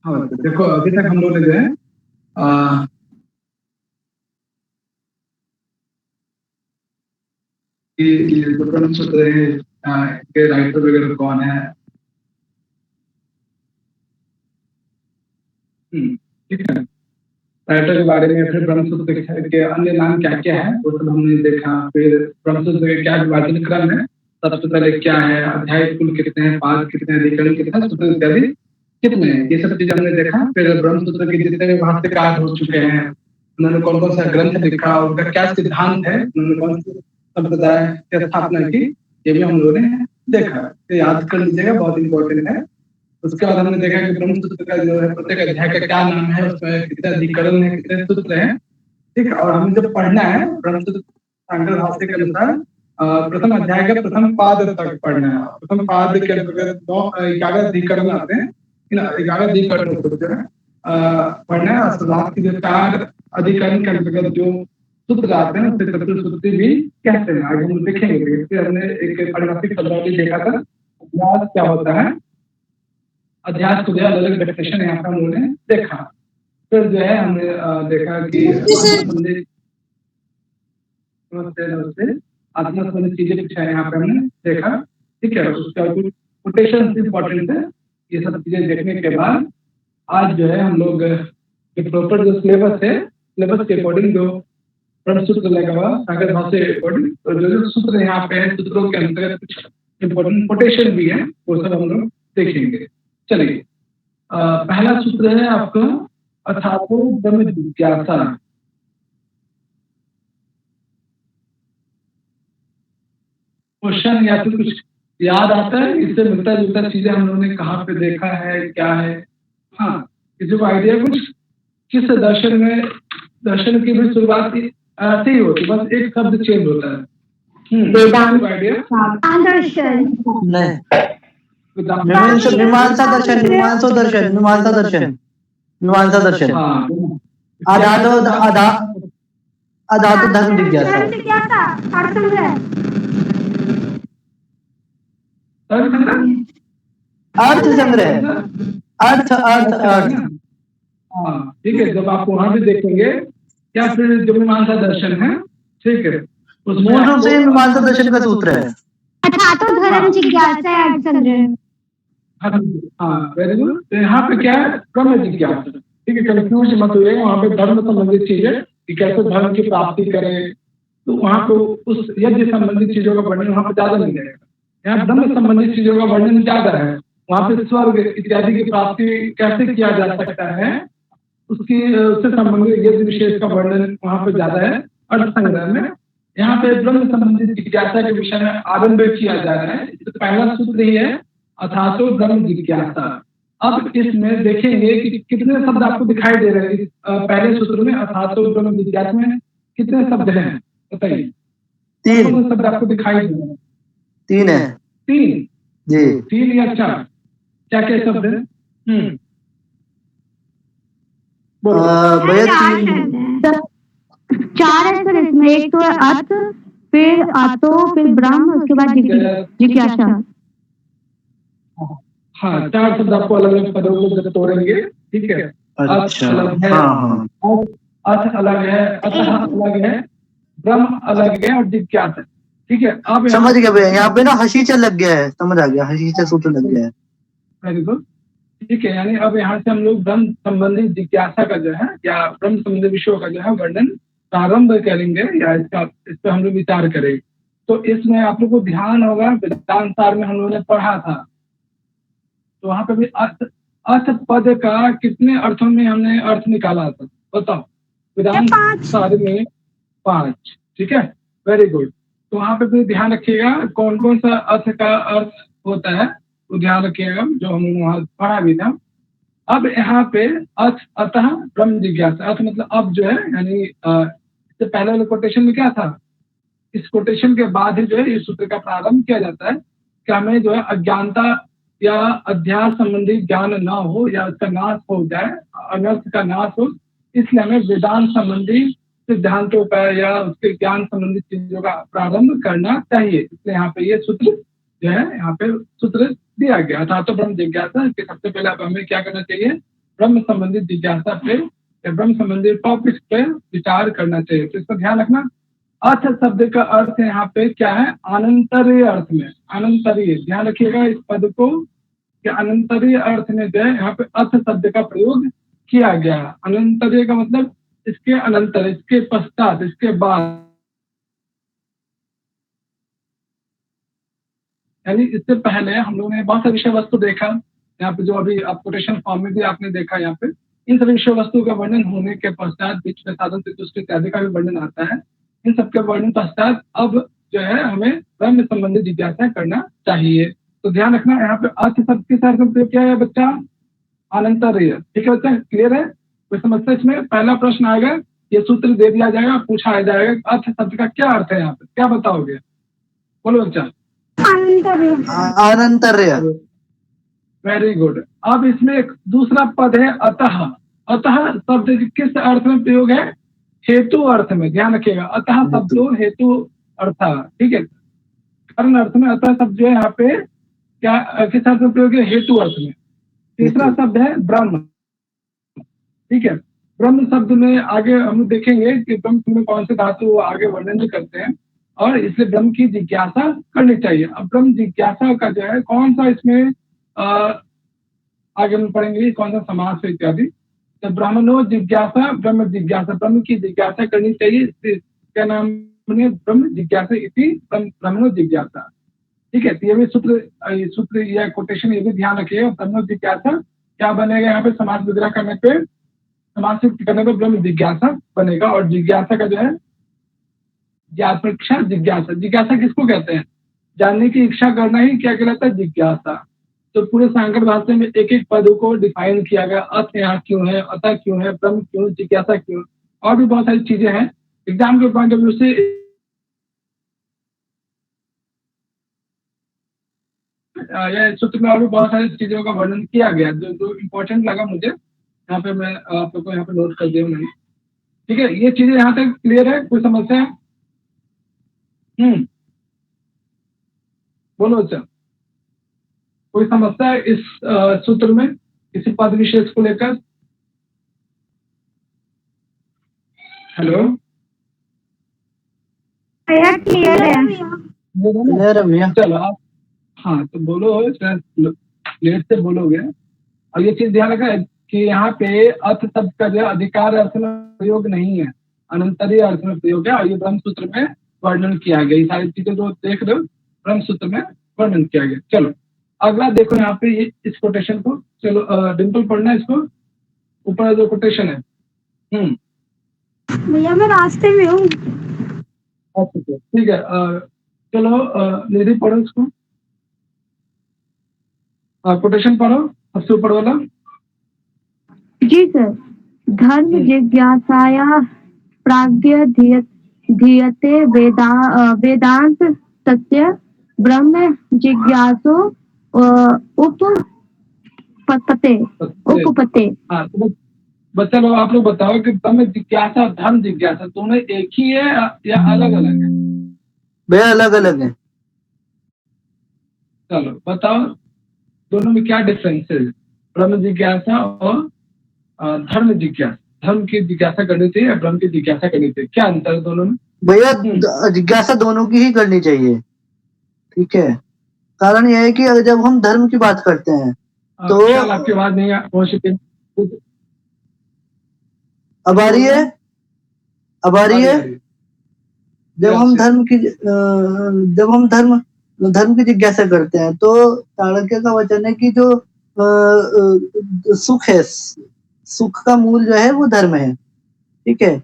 हाँ, तो देखो अभी तक हम लोग ने जो है अ, ये जो ब्रह्म सूत्र है के राइटर वगैरह कौन है। ठीक है, राइटर के बारे में, फिर ब्रह्म सूत्र के अन्य नाम क्या क्या है वो सब हमने देखा। फिर ब्रह्म सूत्र के क्या विभाजन क्रम है, सबसे पहले क्या है, अध्याय कुल कितने हैं, पाद कितने हैं, अधिकरण कितने हैं, सूत्र इत्यादि कितने हैं, ये सब चीज हमने देखा। फिर ब्रह्म सूत्र के जितने भी भाष्यकार हो चुके हैं, उन्होंने कौन कौन सा ग्रंथ लिखा, उनका क्या सिद्धांत है, उन्होंने कौन से संप्रदाय की स्थापना की, ये भी हम लोगों ने देखा। तो याद कर लीजिएगा, बहुत इंपॉर्टेंट है। उसके बाद हमने देखा कि ब्रह्मसूत्र का जो है प्रत्येक अध्याय का क्या नाम है, उसमें कितने अधिकरण है, कितने सूत्र हैं। ठीक है, और हमें जब पढ़ना है ब्रह्मसूत्र शांकर भाष्य के अनुसार प्रथम अध्याय के प्रथम पाद तक पढ़ना है। प्रथम पाद के अंतर्गत 11 अधिकरण आते हैं। इन 11 अधिकरण को जो है पढ़ना है। और शुरुआत की जो 4 अधिकरण के अंतर्गत जो सूत्र आते हैं उसे चतुर सूत्र भी कहते हैं। आगे हम देखेंगे। फिर हमने एक परिभाषिक शब्दावली देखा था, अभ्यास क्या होता है, अध्यास को जो अलग अलग डेफिनेशन यहाँ पर हम लोगों ने देखा। फिर जो है हमने देखा कि आत्मा संबंधित चीजें कुछ है यहाँ पे हमने देखा। ठीक है, उसका कुछ कोटेशन इंपॉर्टेंट है। ये सब चीजें देखने के बाद आज जो है हम लोग प्रॉपर जो सिलेबस है, सिलेबस के अकॉर्डिंग जो ब्रह्म सूत्र लगा हुआ सागर भाषा के अकॉर्डिंग, तो जो जो सूत्र यहाँ पे है, सूत्रों के अंतर्गत कुछ इंपॉर्टेंट कोटेशन भी है, वो सब हम लोग देखेंगे। चलिए, पहला सूत्र है आपका अथातो ब्रह्म जिज्ञासा। क्वेश्चन या फिर कुछ याद आता है, इससे मिलता जुलता चीजें हम लोगों ने कहाँ पे देखा है, क्या है। हाँ, किसी को आइडिया कुछ, किस दर्शन में, दर्शन की भी शुरुआत ऐसे ही होती, बस एक शब्द चेंज होता है। वेदांत दर्शन नहीं, मीमांसा दर्शन, मीमांसा दर्शन, मीमांसा दर्शन, मीमांसा दर्शन। आधातो आधा अधातु धर्म जिज्ञासा। अर्थ संग्रह, अर्थ अर्थ अर्थ। हाँ ठीक है, जब आप वहां भी देखेंगे या फिर जो मीमांसा दर्शन है, ठीक है, मूल रूप से मीमांसा दर्शन का सूत्र है। अथातो धर्म जिज्ञासा अर्थ संग्रह। हाँ वेरी गुड। तो यहाँ पे क्या है, ब्रह्म जिज्ञासा। ठीक है, कंफ्यूज मत हुए, वहाँ पे धर्म संबंधित चीजें कि कैसे धर्म की प्राप्ति करें, तो वहाँ पे उस यज्ञ संबंधित चीजों का वर्णन वहाँ पे ज्यादा नहीं है। यहाँ ब्रह्म संबंधित चीजों का वर्णन ज्यादा है। वहाँ पे स्वर्ग इत्यादि की प्राप्ति कैसे किया जा सकता है, उसकी उससे संबंधित यज्ञ विशेष का वर्णन वहाँ पे ज्यादा है। अर्थ संग्रह में यहाँ पे ब्रह्म संबंधित जिज्ञासा के विषय में आरंभ किया जा रहा है। तो पहला सूत्र ही है अथातो ब्रह्म जिज्ञासा। अब इसमें देखेंगे कि कितने शब्द आपको दिखाई दे रहे हैं। पहले सूत्र में अथातो ब्रह्म जिज्ञासा में कितने शब्द हैं बताइए। 3 शब्द आपको दिखाई दे रहे हैं। 3 है। 3 जी, 3 या 4, क्या क्या शब्द है? भैया 3 4 है सर इसमें। एक तो अर्थ, फिर आतो, फिर ब्रह्म, उसके बाद जिज्ञासा। हाँ, 4 शब्द आपको अलग अलग पदों को तोड़ेंगे। ठीक है, अच्छा, अलग है, हाँ अर्थ अलग है, अतः अलग है, ब्रह्म अलग है और जिज्ञासा। ठीक है, अब समझ गया भैया। यहाँ पे ना हसीचा लग गया है, समझ आ गया, हसीचा सूत्र लग गया है। Very good. ठीक है, यानी अब यहाँ से हम लोग ब्रह्म संबंधित जिज्ञासा का जो है या ब्रह्म संबंधित विषयों का जो है वर्णन प्रारंभ करेंगे या इस पर हम लोग विचार करेंगे। तो इसमें आप लोग को ध्यान होगा, वेदांत सार में हम लोगों ने पढ़ा था, तो वहां पे भी अर्थ पद का कितने अर्थों में हमने अर्थ निकाला था बताओ। वेदांत सार में 5। ठीक है, वेरी गुड। तो वहां पे भी ध्यान रखिएगा कौन कौन सा अर्थ का अर्थ होता है, तो ध्यान रखिएगा, जो हमने वहां पढ़ा भी था। अब यहाँ पे अर्थ अतः ब्रह्म जिज्ञासा, अर्थ मतलब अब जो है, यानी इससे पहले वाले कोटेशन में क्या था, इस कोटेशन के बाद ही जो है इस सूत्र का प्रारंभ किया जाता है कि हमें जो है अज्ञानता या अध्यास संबंधी ज्ञान ना हो या उसका नाश हो जाए, अनर्थ का नाश हो, इसलिए हमें वेदांत संबंधी सिद्धांतों का या उसके ज्ञान संबंधित चीजों का प्रारंभ करना चाहिए। इसलिए यहाँ पे ये सूत्र जो है, यहाँ पे सूत्र दिया गया था। तो ब्रह्म जिज्ञासा के सबसे पहले अब हमें क्या करना चाहिए, ब्रह्म संबंधी जिज्ञासा पे या ब्रह्म संबंधी टॉपिक पे विचार करना चाहिए। तो इसका ध्यान रखना। अर्थ शब्द का अर्थ यहाँ पे क्या है, अनंतरीय अर्थ में, अनंतरीय, ध्यान रखिएगा इस पद को कि अनंतरीय अर्थ में जो है यहाँ पे अर्थ शब्द का प्रयोग किया गया है। अनंतरीय का मतलब इसके अनंतर, इसके पश्चात, इसके बाद, यानी इससे पहले हम लोगों ने बहुत सारी विषय वस्तु देखा यहाँ पे, जो अभी आप कोटेशन फॉर्म में भी आपने देखा यहाँ पे। इन सभी विषय वस्तु का वर्णन होने के पश्चात बीच में साधन चतुष्ट इत्यादि का भी वर्णन आता है। इन सबके वर्णन पश्चात अब जो है हमें ब्रह्म संबंधी जिज्ञासा करना चाहिए। तो ध्यान रखना यहाँ पे अर्थ शब्द के साथ प्रयोग किया है बच्चा, अनंतरीय। ठीक है बच्चा, क्लियर है? कोई समस्या इसमें? पहला प्रश्न आएगा, ये सूत्र दे दिया जाएगा, पूछा जाएगा अर्थ शब्द का क्या अर्थ है, यहाँ पे क्या बताओगे? बोलो बच्चा। अनंतर्य। Very good. अब इसमें एक दूसरा पद है अतः। अतः शब्द किस अर्थ में प्रयोग है? हेतु अर्थ में। ध्यान रखिएगा, अतः शब्द हेतु अर्थ, ठीक है, कारण अर्थ में अतः शब्द जो है यहाँ पे क्या किस अर्थ में प्रयोग है? हेतु अर्थ में। तीसरा शब्द है ब्रह्म। ठीक है, ब्रह्म शब्द में आगे हम देखेंगे कि ब्रह्म में कौन से धातु आगे वर्णन भी करते हैं, और इसलिए ब्रह्म की जिज्ञासा करनी चाहिए। अब ब्रह्म जिज्ञासा का जो है कौन सा इसमें आगे हम पढ़ेंगे कौन सा समास है इत्यादि। तो ब्राह्मणो जिज्ञासा ब्रह्म जिज्ञासा, ब्रह्म की जिज्ञासा करनी चाहिए। क्या नाम है? ब्रह्म जिज्ञासा इति ब्राह्मणो जिज्ञासा। ठीक है, तो ये भी सूत्र या कोटेशन ये भी ध्यान रखिएगा। ब्रह्म जिज्ञासा क्या बनेगा यहाँ पे? समास विग्रह करने पे, समास करने पे ब्रह्म जिज्ञासा बनेगा। और जिज्ञासा का जो है ज्ञातृक्षा जिज्ञासा। जिज्ञासा किसको कहते हैं? जानने की इच्छा करना ही क्या कहलाता है? जिज्ञासा। तो पूरे सांकर भाषा में एक एक पद को डिफाइन किया गया। अर्थ यहाँ क्यों है, अतः क्यों है, ब्रह्म क्यों, जिज्ञासा क्यों, और भी बहुत सारी चीजें हैं। एग्जाम के पॉइंट ऑफ व्यू से या सूत्र में और भी बहुत सारी चीजों का वर्णन किया गया जो इम्पोर्टेंट लगा मुझे, यहाँ पे मैं आप लोग को यहाँ पे नोट कर दिया मैंने। ठीक है, ये चीजें यहाँ तक क्लियर है? कोई समस्या है? बोलो अच्छा, कोई समस्या है इस सूत्र में किसी पद विशेष को लेकर? हेलो, क्लियर है? क्लियर है भैया। चलो आप, हाँ तो बोलो, लेट से बोलोगे। और ये चीज ध्यान रखना कि यहाँ पे अर्थ शब्द का जो अधिकार अर्थ में प्रयोग नहीं है, अनंतरीय अर्थ में प्रयोग है। और ये ब्रह्म सूत्र में वर्णन किया गया। ये सारी चीजें जो देख रहे हो ब्रह्म सूत्र में वर्णन किया गया। चलो अगला देखो यहाँ पे ये इस कोटेशन को, चलो डिम्पल पढ़ना इसको, ऊपर जो कोटेशन है। भैया मैं रास्ते में हूँ। अच्छा ठीक है, चलो निधि पढ़ो इसको, कोटेशन पढ़ो सबसे ऊपर वाला। जी सर। धर्म जिज्ञासाया प्राज्ञ धीयते वेदांत सत्य ब्रह्म जिज्ञासो उपपते। हाँ तो बच्चा लोग आप लोग बताओ कि ब्रह्म जिज्ञासा और धर्म जिज्ञासा दोनों एक ही है या अलग अलग है? भैया अलग अलग है। चलो बताओ दोनों में क्या डिफरेंस है? ब्रह्म जिज्ञासा और धर्म जिज्ञासा, धर्म की जिज्ञासा करनी चाहिए या ब्रह्म की जिज्ञासा करनी चाहिए, क्या अंतर है दोनों में? भैया जिज्ञासा दोनों की ही करनी चाहिए। ठीक है, कारण यह है कि अगर जब हम धर्म की बात करते हैं तो आपकी आवाज नहीं पहुंच सकती। अब आ रही है? अब आ रही है? जब हम धर्म की जिज्ञासा करते हैं तो चाणक्य का वचन है कि जो सुख है, सुख का मूल जो है वो धर्म है। ठीक है,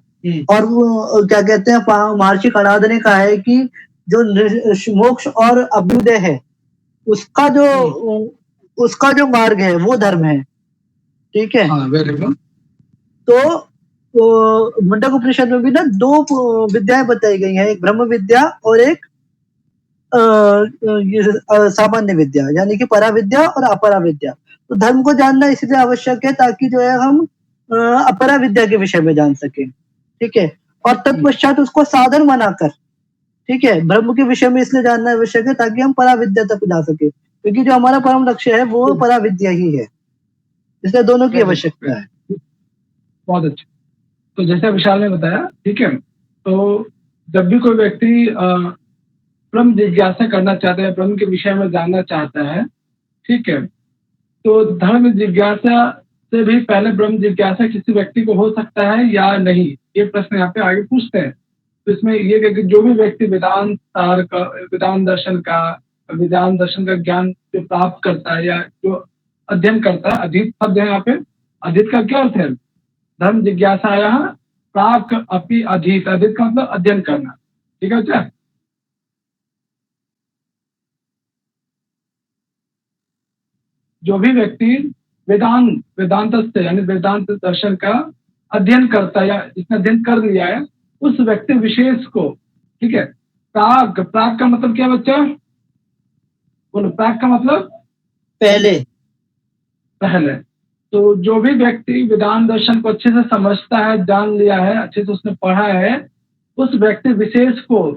और वो क्या कहते हैं, महर्षि कणाद ने कहा है कि जो मोक्ष और अभ्युदय है उसका जो मार्ग है वो धर्म है। ठीक है, तो मुंडक उपनिषद में भी ना दो विद्याएं बताई गई हैं, एक ब्रह्म विद्या और एक सामान्य विद्या, यानी कि परा विद्या और अपरा विद्या। तो धर्म को जानना इसलिए आवश्यक है ताकि जो है हम अपरा विद्या के विषय में जान सके। ठीक है, और तत्पश्चात उसको साधन बनाकर, ठीक है, ब्रह्म के विषय में इसलिए जानना आवश्यक है ताकि हम परा विद्या तक जा सके, क्योंकि जो हमारा परम लक्ष्य है वो परा विद्या ही है। इसलिए दोनों की आवश्यकता है। बहुत अच्छा। तो जैसे विशाल ने बताया, ठीक है, तो जब भी कोई व्यक्ति ब्रह्म जिज्ञासा करना चाहता है, ब्रह्म के विषय में जानना चाहता है, ठीक है, तो धर्म जिज्ञासा से भी पहले ब्रह्म जिज्ञासा किसी व्यक्ति को हो सकता है या नहीं, ये प्रश्न यहाँ पे आगे पूछते हैं। तो इसमें ये कि जो भी व्यक्ति वेदांत दर्शन का ज्ञान जो प्राप्त करता है या जो अध्ययन करता है, अधीत शब्द है यहाँ पे, अधीत का क्या अर्थ है? धर्म जिज्ञासाया प्राक अपि अधीत, अधीत का मतलब अध्ययन करना, ठीक है क्या? जो भी व्यक्ति वेदांत से यानी वेदांत दर्शन का अध्ययन करता है या जिसने अध्ययन कर लिया है, उस व्यक्ति विशेष को, ठीक है, प्राक का मतलब क्या बच्चा? बोलो, प्राक का मतलब पहले। तो जो भी व्यक्ति वेदांत दर्शन को अच्छे से समझता है, जान लिया है, अच्छे से उसने पढ़ा है, उस व्यक्ति विशेष को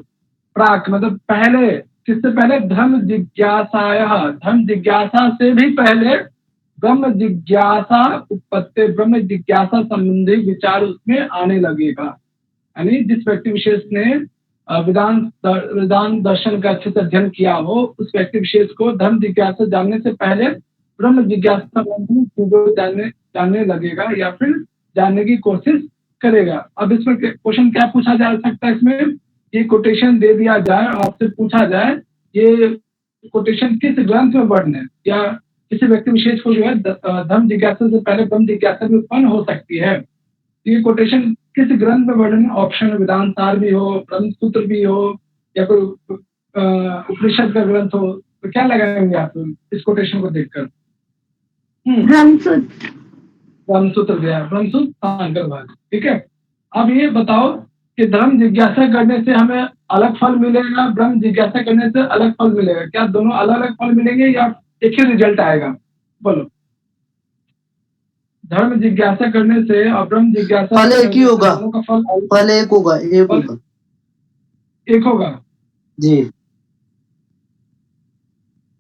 प्राक मतलब पहले, किससे पहले? धर्म जिज्ञासा से भी पहले ब्रह्म जिज्ञासा उत्पत्ति, ब्रह्म जिज्ञासा संबंधी विचार उसमें आने लगेगा। यानी जिस व्यक्ति विशेष ने वेदांत दर्शन का अच्छे से अध्ययन किया हो, उस व्यक्ति विशेष को धर्म जिज्ञासा जानने से पहले ब्रह्म जिज्ञासा संबंधी चीजों जानने लगेगा या फिर जानने की कोशिश करेगा। अब इसमें क्वेश्चन क्या पूछा जा सकता है? इसमें ये कोटेशन दे दिया जाए और आपसे पूछा जाए ये कोटेशन किस ग्रंथ में वर्णन है, या किसी व्यक्ति विशेष को जो है धर्म जिज्ञासा से पहले ब्रह्म जिज्ञासा भी उत्पन्न हो सकती है। ये कोटेशन किस ग्रंथ में वर्णन है? ऑप्शन वेदांत सार भी हो, ब्रह्मसूत्र भी हो, या कोई उपनिषद का ग्रंथ हो, तो क्या लगाएंगे आप इस कोटेशन को देखकर? ब्रह्मसूत्र गया, ब्रह्मसूत्र, ठीक है। अब ये बताओ कि धर्म जिज्ञासा करने से हमें अलग फल मिलेगा, ब्रह्म जिज्ञासा करने से अलग फल मिलेगा? क्या दोनों अलग अलग फल मिलेंगे या एक ही रिजल्ट आएगा? बोलो। धर्म जिज्ञासा करने से और ब्रह्म जिज्ञासा फल एक ही होगा, फल एक होगा, एक होगा जी।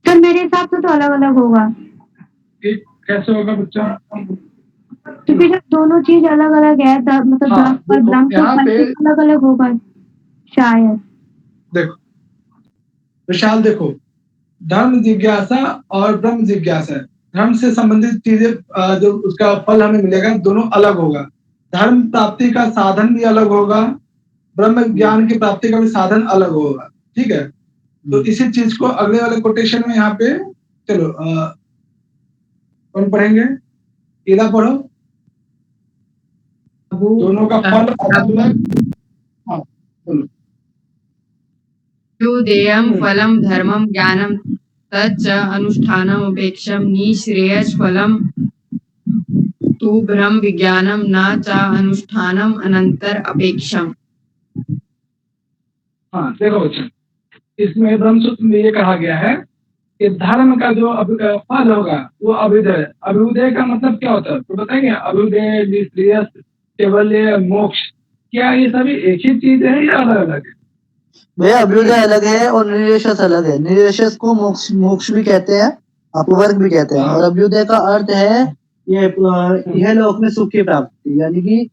तो मेरे हिसाब से तो अलग अलग होगा। कैसे होगा बच्चा? क्योंकि जब दोनों चीज अलग अलग है, मतलब अलग अलग होगा शायद। देखो विशाल, देखो, धर्म जिज्ञासा और ब्रह्म जिज्ञासा, धर्म से संबंधित चीजें जो उसका फल हमें मिलेगा दोनों अलग होगा। धर्म प्राप्ति का साधन भी अलग होगा, ब्रह्म ज्ञान की प्राप्ति का भी साधन अलग होगा, ठीक है। तो इसी चीज को अगले वाले कोटेशन में यहाँ पे, चलो कौन पढ़ेंगे? इला पढ़ो। दोनों का फल अलग। हाँ बोलो। देयं फलम धर्मम ज्ञानम तच्च अनुष्ठानम अपेक्षम निःश्रेयस फलम तु ब्रह्म विज्ञानम न च अनुष्ठानम अनंतर अपेक्षम। हाँ देखो बच्चा, इसमें ब्रह्मसूत्र में ये कहा गया है कि धर्म का जो फल होगा वो अभ्युदय। अभ्युदय का मतलब क्या होता है तो बताएंगे? अभ्युदय, निःश्रेयस, कैवल्य, मोक्ष, क्या ये सभी एक ही चीज है या अलग अलग है? भैया अभ्युदय अलग है और निरेशस अलग है। निरेशस को मोक्ष भी कहते हैं, अपवर्ग भी कहते हैं, और अभ्युदय का अर्थ है यह लोक में सुख की प्राप्ति, यानी कि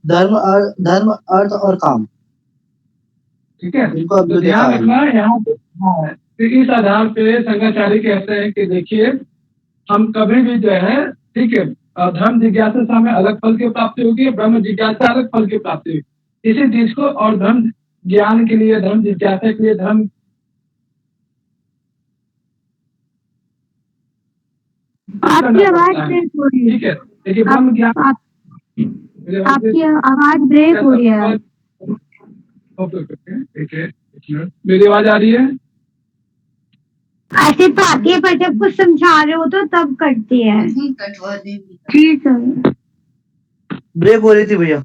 धर्म अर्थ और काम, ठीक है। इनको अभ्युदय ध्यान रखना यहाँ पे। हाँ, तो इस आधार पे शंकराचार्य कहते हैं कि देखिए, हम कभी भी जो है, ठीक है, धर्म जिज्ञासा से हमें अलग फल की प्राप्ति होगी, ब्रह्म जिज्ञासा अलग फल की प्राप्ति होगी। इसी चीज को, और धर्म ज्ञान के लिए, धर्म जिज्ञासा के लिए, धर्म आपकी आवाज ब्रेक हो रही है। ठीक है, देखिए ब्रह्म ज्ञान, आपकी आवाज ब्रेक हो रही है। मेरी आवाज आ रही है? ऐसे तो आती है, पर जब कुछ समझा रहे हो तो तब कटती है। ठीक है, ब्रेक हो रही थी भैया।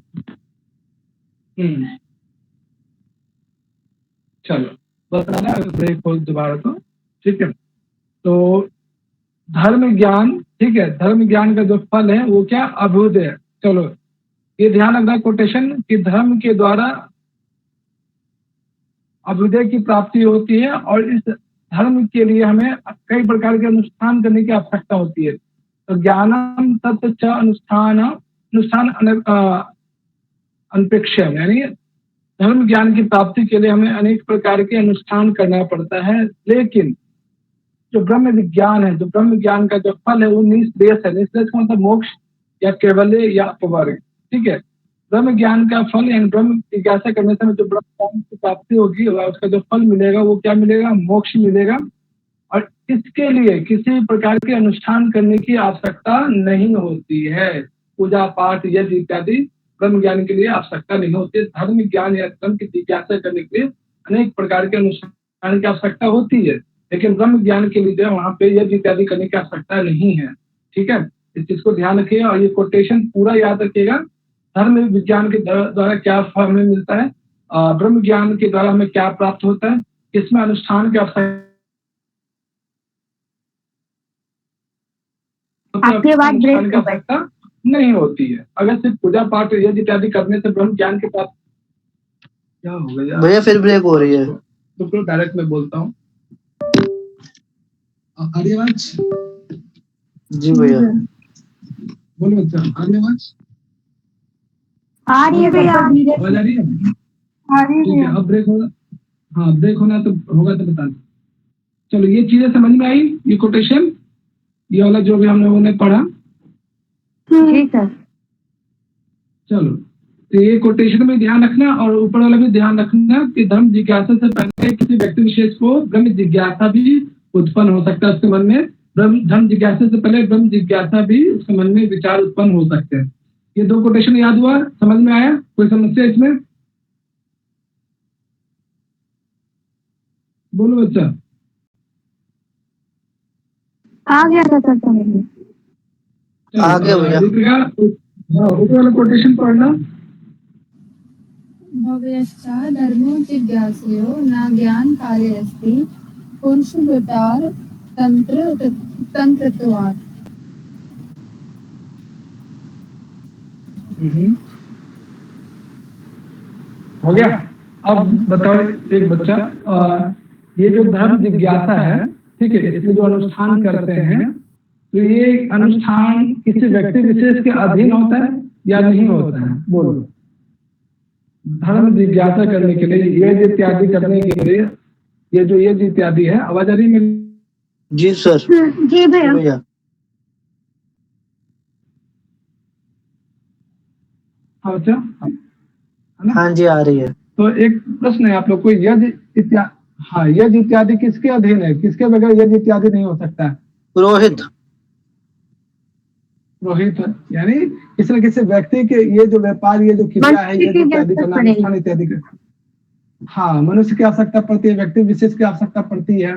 चलो बताना ब्रेक हो दोबारा तो, ठीक है। तो धर्म ज्ञान, ठीक है, धर्म ज्ञान का जो फल है वो क्या? अभ्युदय। चलो ये ध्यान रखना कोटेशन कि धर्म के द्वारा अभ्युदय की प्राप्ति होती है, और इस धर्म के लिए हमें कई प्रकार के अनुष्ठान करने की आवश्यकता होती है। तो ज्ञानम तत् च अनुष्ठान अनुष्ठान अनपेक्षम, यानी धर्म ज्ञान की प्राप्ति के लिए हमें अनेक प्रकार के अनुष्ठान करना पड़ता है, लेकिन जो ब्रह्म विज्ञान है, जो ब्रह्म ज्ञान का जो फल है वो निश्रेयस है। निश्रेयस का मतलब मोक्ष या केवल्य या अपवर्ग, ठीक है। ब्रह्म ज्ञान का फल यानी ब्रह्म जिज्ञासा करने से जो ब्रह्म ज्ञान की प्राप्ति होगी उसका जो फल मिलेगा वो क्या मिलेगा, मोक्ष मिलेगा। और इसके लिए किसी प्रकार के अनुष्ठान करने की आवश्यकता नहीं होती है। पूजा पाठ यज्ञ इत्यादि ब्रह्म ज्ञान के लिए आवश्यकता नहीं होती है। धर्म ज्ञान या धर्म की जिज्ञासा करने के लिए अनेक प्रकार के अनुष्ठान की आवश्यकता होती है, लेकिन ब्रह्म ज्ञान के लिए जो वहां पे यज्ञ इत्यादि करने की आवश्यकता नहीं है, ठीक है। इस चीज को ध्यान रखिएगा और ये कोटेशन पूरा याद रखिएगा। धर्म विज्ञान के द्वारा क्या फल हमें मिलता है, ब्रह्म ज्ञान के द्वारा हमें क्या प्राप्त होता है, किसमें अनुष्ठान की आवश्यकता आपके बाद ब्रेक हो गई। नहीं होती है। अगर सिर्फ पूजा पाठ यज्ञ इत्यादि करने से ब्रह्म ज्ञान के प्राप्त क्या हो गया भैया, फिर ब्रेक हो रही है। तो डायरेक्ट मैं बोलता हूँ। आर्यवंश जी भैया, बोलो बच्चा। आर्यवंश आ रही है भैया, आवाज आ रही है? ठीक है, अब ब्रेक होगा। हाँ, ब्रेक होना तो होगा तो बता दो। चलो, ये चीजें समझ में आई, ये कोटेशन, ये वाला जो भी हम लोगों ने पढ़ा। जी सर। चलो, तो ये कोटेशन में ध्यान रखना और ऊपर वाला भी ध्यान रखना कि धर्म जिज्ञासा से पहले किसी व्यक्ति विशेष को ब्रह्म जिज्ञासा भी उत्पन्न हो सकता है उसके मन में। धर्म जिज्ञासा से पहले ब्रह्म जिज्ञासा भी उसके मन में विचार उत्पन्न हो सकते हैं। ये दो कोटेशन याद हुआ, समझ में आया? कोई समस्या इसमें? बोलो बच्चा। आ गया था सर समझ में। आ गया भैया। ऊपर वाला कोटेशन पढ़ना। भव्यश्च धर्मो जिज्ञासयो न ज्ञान कार्य अस्ति पुरुष व्यापार तंत्रत्वात्। हो गया? अब बताओ एक बच्चा, ये जो धर्म जिज्ञासा है, ठीक है, इसमें जो अनुष्ठान करते हैं, तो ये अनुष्ठान किसी व्यक्ति विशेष के अधीन होता है या नहीं होता है? बोलो। धर्म जिज्ञासा करने के लिए, यज्ञ इत्यादि करने के लिए, ये जो यज्ञ इत्यादि है, आवाज आ रही है मेरी? जी सर। जी भैया। हाँ बच्चा, हाँ जी, आ रही है। तो एक प्रश्न है आप लोग को, यज्ञ इत्यादि, हाँ, यज्ञ इत्यादि किसके अधीन है? किसके बगैर यज्ञ इत्यादि नहीं हो सकता है? पुरोहित। पुरोहित, यानी किसी न किसी व्यक्ति के ये जो व्यापार, ये जो क्रिया है, ये जो इत्यादि करना, अनुष्ठान इत्यादि करना, हाँ, मनुष्य की आवश्यकता पड़ती है, व्यक्ति विशेष की आवश्यकता पड़ती है,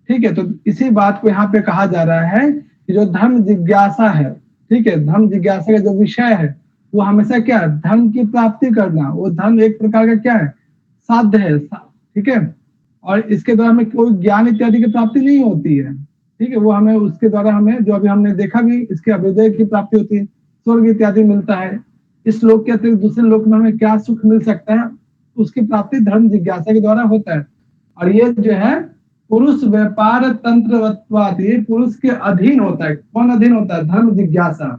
ठीक है। तो इसी बात को यहाँ पे कहा जा रहा है कि जो धर्म जिज्ञासा है, ठीक है, धर्म जिज्ञासा का जो विषय है वो हमेशा क्या है? धर्म की प्राप्ति करना। वो धर्म एक प्रकार का क्या है? साध्य है, ठीक है। और इसके द्वारा हमें कोई ज्ञान इत्यादि की प्राप्ति नहीं होती है, ठीक है। वो हमें उसके द्वारा हमें, जो अभी हमने देखा भी, इसके अभ्युदय की प्राप्ति होती है, स्वर्ग इत्यादि मिलता है। इस लोक के अतिरिक्त दूसरे लोक में हमें क्या सुख मिल सकता है, उसकी प्राप्ति धर्म जिज्ञासा के द्वारा होता है। और ये जो है पुरुष व्यापार तंत्रवत्वात्, ये पुरुष के अधीन होता है। कौन अधीन होता है? धर्म जिज्ञासा,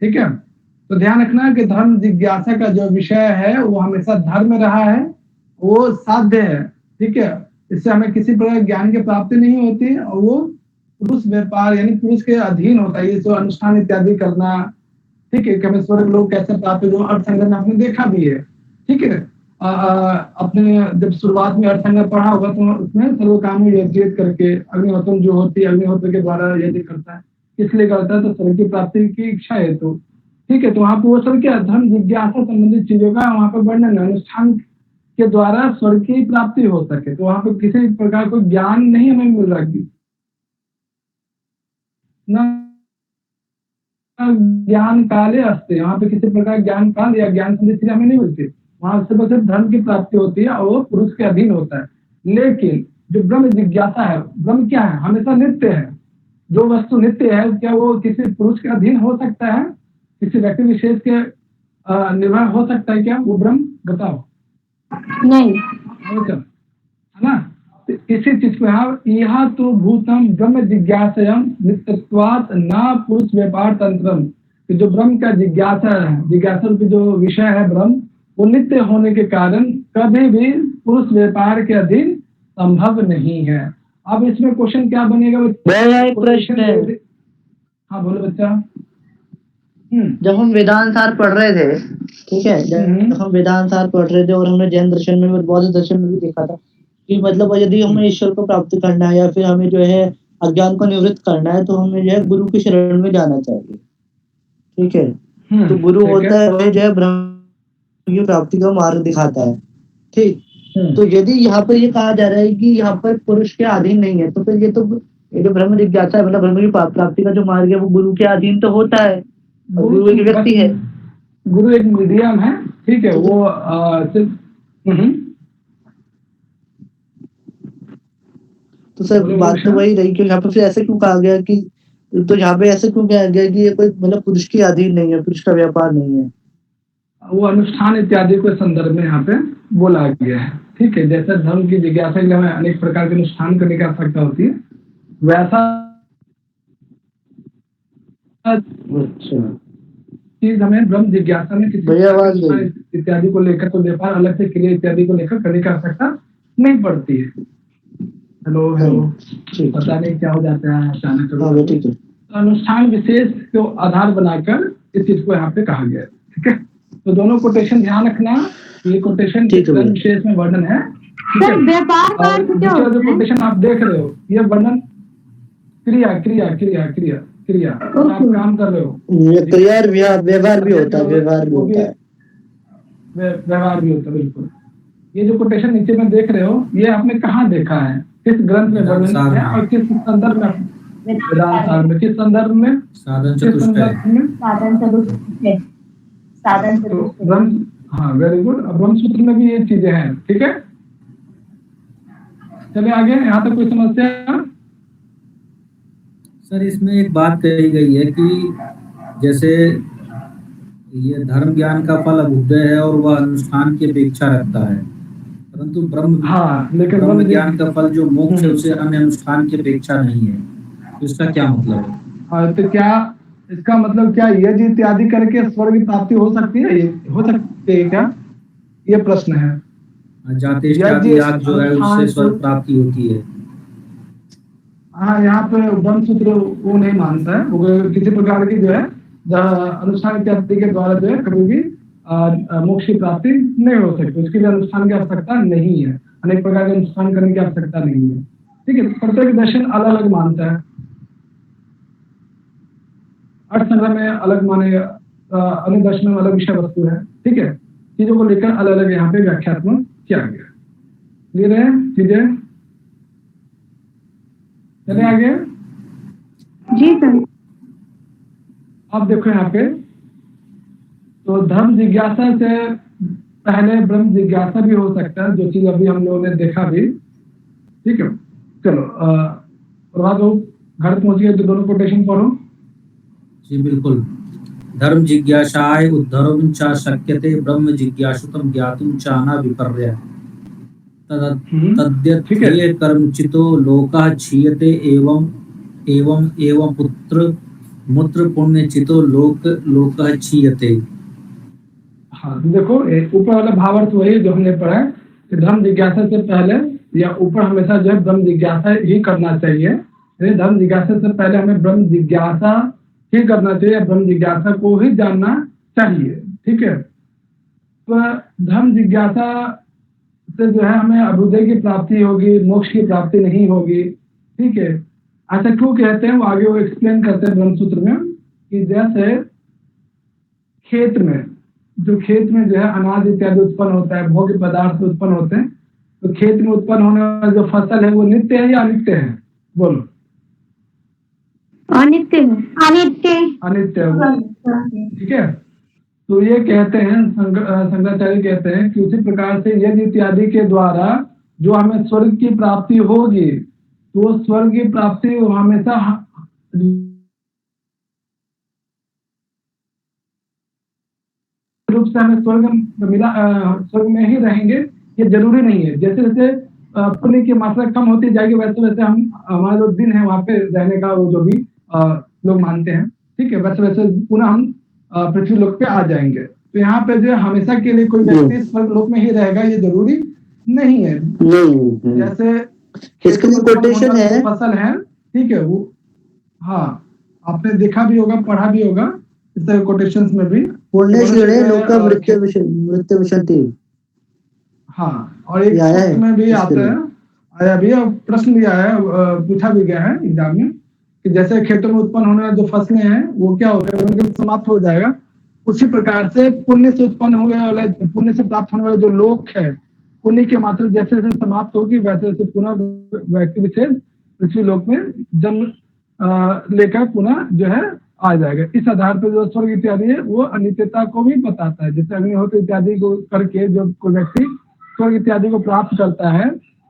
ठीक है। तो ध्यान रखना कि धर्म जिज्ञासा का जो विषय है वो हमेशा धर्म रहा है, वो साध्य है, ठीक है। इससे हमें किसी प्रकार ज्ञान की प्राप्ति नहीं होती और वो पुरुष व्यापार यानी पुरुष के अधीन होता है। ये जो अनुष्ठान इत्यादि करना, ठीक है, कि स्वर्ग लोग कैसे प्राप्त, जो अर्थसंग्रह में आपने देखा भी है, ठीक है। अपने जब शुरुआत में अर्थसंग्रह पढ़ा होगा तो उसमें सर्वकाम यज्ञ करके अग्निहोत्र जो होती है, अग्निहोत्र के द्वारा यज्ञ करता है, इसलिए करता है तो स्वर्ग की प्राप्ति की इच्छा है, तो ठीक है। तो वहां पर वो सब क्या, धर्म जिज्ञासा संबंधित चीजों का वहां पर वर्णन, अनुष्ठान के द्वारा स्वर्ग की प्राप्ति हो सके। तो वहां पर किसी प्रकार कोई ज्ञान नहीं हमें मिल रहा है ना, ज्ञान काले अस्ते, वहां पे किसी प्रकार ज्ञान काल या ज्ञान संधि हमें नहीं मिलती। वहां से बस धर्म की प्राप्ति होती है और वो पुरुष के अधीन होता है। लेकिन जो ब्रह्म जिज्ञासा है, ब्रह्म क्या है? हमेशा नित्य है। जो वस्तु नित्य है, क्या वो किसी पुरुष के अधीन हो सकता है? किसी व्यक्ति विशेष के निर्भर हो सकता है क्या वो ब्रह्म? बताओ। नहीं, है ना? तो इसी चीज को यह तो भूतम ब्रह्म जिज्ञासयम नित्यत्वात् ना पुरुष व्यापार तंत्रम, कि जो ब्रह्म का जिज्ञासा है, जिज्ञासा की जो विषय है ब्रह्म, वो नित्य होने के कारण कभी भी पुरुष व्यापार के अधीन संभव नहीं है। अब इसमें क्वेश्चन क्या बनेगा? मेरा एक प्रश्न है। हाँ बोलो बच्चा। जब हम वेदांत सार पढ़ रहे थे, ठीक है, जब हम वेदांत सार पढ़ रहे थे और हमने जैन दर्शन में और बौद्ध दर्शन में भी देखा था कि मतलब यदि हमें ईश्वर को प्राप्त करना है या फिर हमें जो है अज्ञान को निवृत्त करना है, तो हमें जो है गुरु की शरण में जाना चाहिए। ठीक है, तो गुरु होता है वह जो है ब्रह्म की प्राप्ति का मार्ग दिखाता है। ठीक, तो यदि यहाँ पर ये कहा जा रहा है कि यहाँ पर पुरुष के अधीन नहीं है, तो फिर ये जो ब्रह्म जिज्ञासा है, मतलब ब्रह्म की प्राप्ति का जो मार्ग है, वो गुरु के अधीन तो होता है। गुरु एक व्यक्ति है, गुरु एक मीडियम है। ठीक है, वो तो सर बात तो वही रही कि यहाँ पे फिर ऐसे क्यों कहा गया कि, तो यहाँ पे ऐसे क्यों कहा गया कि ये कोई मतलब पुरुष के अधीन नहीं है, पुरुष का व्यापार नहीं है? वो अनुष्ठान इत्यादि के संदर्भ में यहाँ पे बोला गया है। ठीक है, जैसे धर्म की जिज्ञासा के लिए हमें अनेक प्रकार के अनुष्ठान करने की आवश्यकता होती है, वैसा चीज हमें ब्रह्म जिज्ञासा में किसी इत्यादि को लेकर, तो व्यापार अलग से क्रिया इत्यादि को लेकर करने की आवश्यकता नहीं पड़ती है। हेलो पता नहीं क्या हो जाता है अचानक। तो अनुष्ठान विशेष को आधार बनाकर इस चीज को यहाँ पे कहा गया है। ठीक है, तो दोनों कोटेशन ध्यान रखना, ये कोटेशन विशेष में वर्णन है। जो कोटेशन आप देख रहे हो, ये वर्णन क्रिया क्रिया क्रिया क्रिया क्रिया आप काम कर रहे हो, क्रिया व्यवहार भी होता है, व्यवहार भी होता है। बिल्कुल, ये जो कोटेशन नीचे में देख रहे हो, ये आपने कहाँ देखा है, किस ग्रंथ में वर्णन है और किस संदर्भ में? वेदांत सार में। किस संदर्भ में? साधन चतुष्टय। हाँ, वेरी गुड। ब्रह्मसूत्र में भी ये चीजें हैं। ठीक है, चलिए आगे। यहाँ तक कोई समस्या? सर इसमें एक बात कही गई है कि जैसे ये धर्म ज्ञान का फल अभुदय है और वह अनुष्ठान की अपेक्षा रखता है, परंतु ब्रह्म ज्ञान का फल जो मोक्ष है उसे अन्य अनुष्ठान की अपेक्षा नहीं है। तो इसका क्या मतलब है? हाँ, तो क्या इसका मतलब क्या यज्ञ इत्यादि करके स्वर्ग की प्राप्ति हो सकती है? हो सकती है क्या, ये प्रश्न है। जाति याग जो है उससे स्वर्ग प्राप्ति होती है। हाँ, यहाँ पे ब्रह्मसूत्र वो नहीं मानता है, वो किसी प्रकार की जो है अनुष्ठान इत्यादि के द्वारा जो है कभी भी मोक्ष की प्राप्ति नहीं हो सकती, उसके लिए अनुष्ठान की आवश्यकता नहीं है, अनेक प्रकार के अनुष्ठान करने की आवश्यकता नहीं है। ठीक है, प्रत्येक दर्शन अलग अलग मानता है। अर्थ संग्रह में अलग माने, अन्य दर्शन में अलग विषय वस्तु है। ठीक है, चीजों को लेकर अलग अलग यहाँ पे व्याख्यात्मक किया गया। क्लियर है चीजें? चले आगे। जी सर। अब देखो यहाँ पे, तो धर्म जिज्ञासा से पहले ब्रह्म जिज्ञासा भी हो सकता है, जो चीज अभी हम लोगों ने देखा भी। ठीक है, चलो प्रभात हो, घर पहुंच गए तो दोनों कोटेशन पढ़ो। जी बिल्कुल। धर्म जिज्ञासाय उद्धरम च शक्यते ब्रह्म जिज्ञासुतम ज्ञातुम च न विपर्य तद्यत्ये कर्मचितो लोकः क्षीयते एवं एवं एवं पुत्र मूत्र पुण्य चितो लोकः क्षीयते। हाँ, देखो ऊपर वाला भावार्थ वही जो हमने पढ़ा है कि धर्म जिज्ञासा से पहले या ऊपर हमेशा जो है ब्रह्म जिज्ञासा ही करना चाहिए। धर्म जिज्ञासा से पहले हमें ब्रह्म जिज्ञासा ही करना चाहिए, ब्रह्म जिज्ञासा को ही जानना चाहिए। ठीक है, तो धर्म जिज्ञासा से जो है हमें अभ्युदय की प्राप्ति होगी, मोक्ष की प्राप्ति नहीं होगी। ठीक है, ऐसा क्यों कहते हैं वो आगे वो एक्सप्लेन करते हैं ब्रह्मसूत्र में, कि जैसे खेत में जो है अनाज इत्यादि उत्पन्न होता है, भोग्य पदार्थ उत्पन्न होते हैं, तो खेत में उत्पन्न होने वाला जो फसल है वो नित्य है या अनित्य है? बोलो। अनित्य है। ठीक है, तो ये कहते हैं शंकराचार्य कहते हैं कि उसी प्रकार से यज्ञ इत्यादि के द्वारा जो हमें स्वर्ग की प्राप्ति होगी, तो स्वर्ग की प्राप्ति हमेशा रूप से हमें स्वर्ग में ही रहेंगे, ये जरूरी नहीं है। जैसे जैसे पुण्य की मात्रा कम होती जाएगी, वैसे वैसे हम हमारा जो दिन है वहाँ पे रहने का वो जो भी लोग मानते हैं, ठीक है, वैसे वैसे पुनः हम पृथ्वी लोक पे आ जाएंगे। तो यहाँ पे जो हमेशा के लिए कोई व्यक्ति स्वर्ग लोक में ही रहेगा ये जरूरी नहीं है। जैसे इसके लिए कोटेशन है, फसल है, ठीक है, वो हाँ आपने देखा भी होगा, पढ़ा भी होगा इस तरह कोटेशंस में भी, पुण्यशीले लोका मृत्यु विशंति। हाँ, और एक पोस्ट में भी आता है, आया भी, और प्रश्न भी आया है, पूछा भी गया है एग्जाम में कि जैसे खेतों में उत्पन्न होने वाले जो फसलें हैं वो क्या होते हैं, उनके समाप्त हो जाएगा, उसी प्रकार से पुण्य से उत्पन्न होने वाले, पुण्य से प्राप्त होने वाले जो लोक है, पुण्य की मात्रा जैसे जैसे समाप्त होगी वैसे वैसे पुनः व्यक्ति विशेष पृथ्वी लोक में जन्म लेकर पुनः जो है आ जाएगा। इस आधार पर जो स्वर्ग इत्यादि है वो अनित्यता को भी बताता है। जैसे अग्निहोत्र इत्यादि को करके जो कोई व्यक्ति स्वर्ग इत्यादि को प्राप्त करता है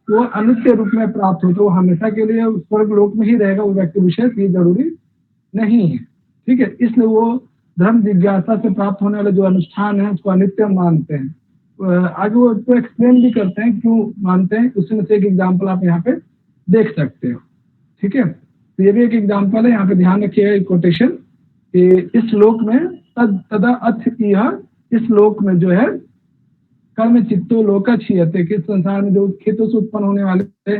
वो अनित्य रूप में प्राप्त हो, तो वो हमेशा के लिए स्वर्ग लोक में ही रहेगा वो व्यक्ति विशेष, ये जरूरी नहीं है, ठीक है। इसलिए वो धर्म जिज्ञासा से प्राप्त होने वाले जो अनुष्ठान है उसको अनित्य मानते हैं। आगे वो उसको एक्सप्लेन भी करते हैं क्यों मानते हैं, उसमें से एक एग्जाम्पल आप यहाँ पे देख सकते हो, ठीक है। तो ये भी एक एग्जाम्पल है, यहाँ पे ध्यान रखिएगा कोटेशन कि इस श्लोक में तदा अथ यह, इस श्लोक में जो है कर्म चित्तो लोका क्षीयते, कि संसार में जो खेतों से उत्पन्न होने वाले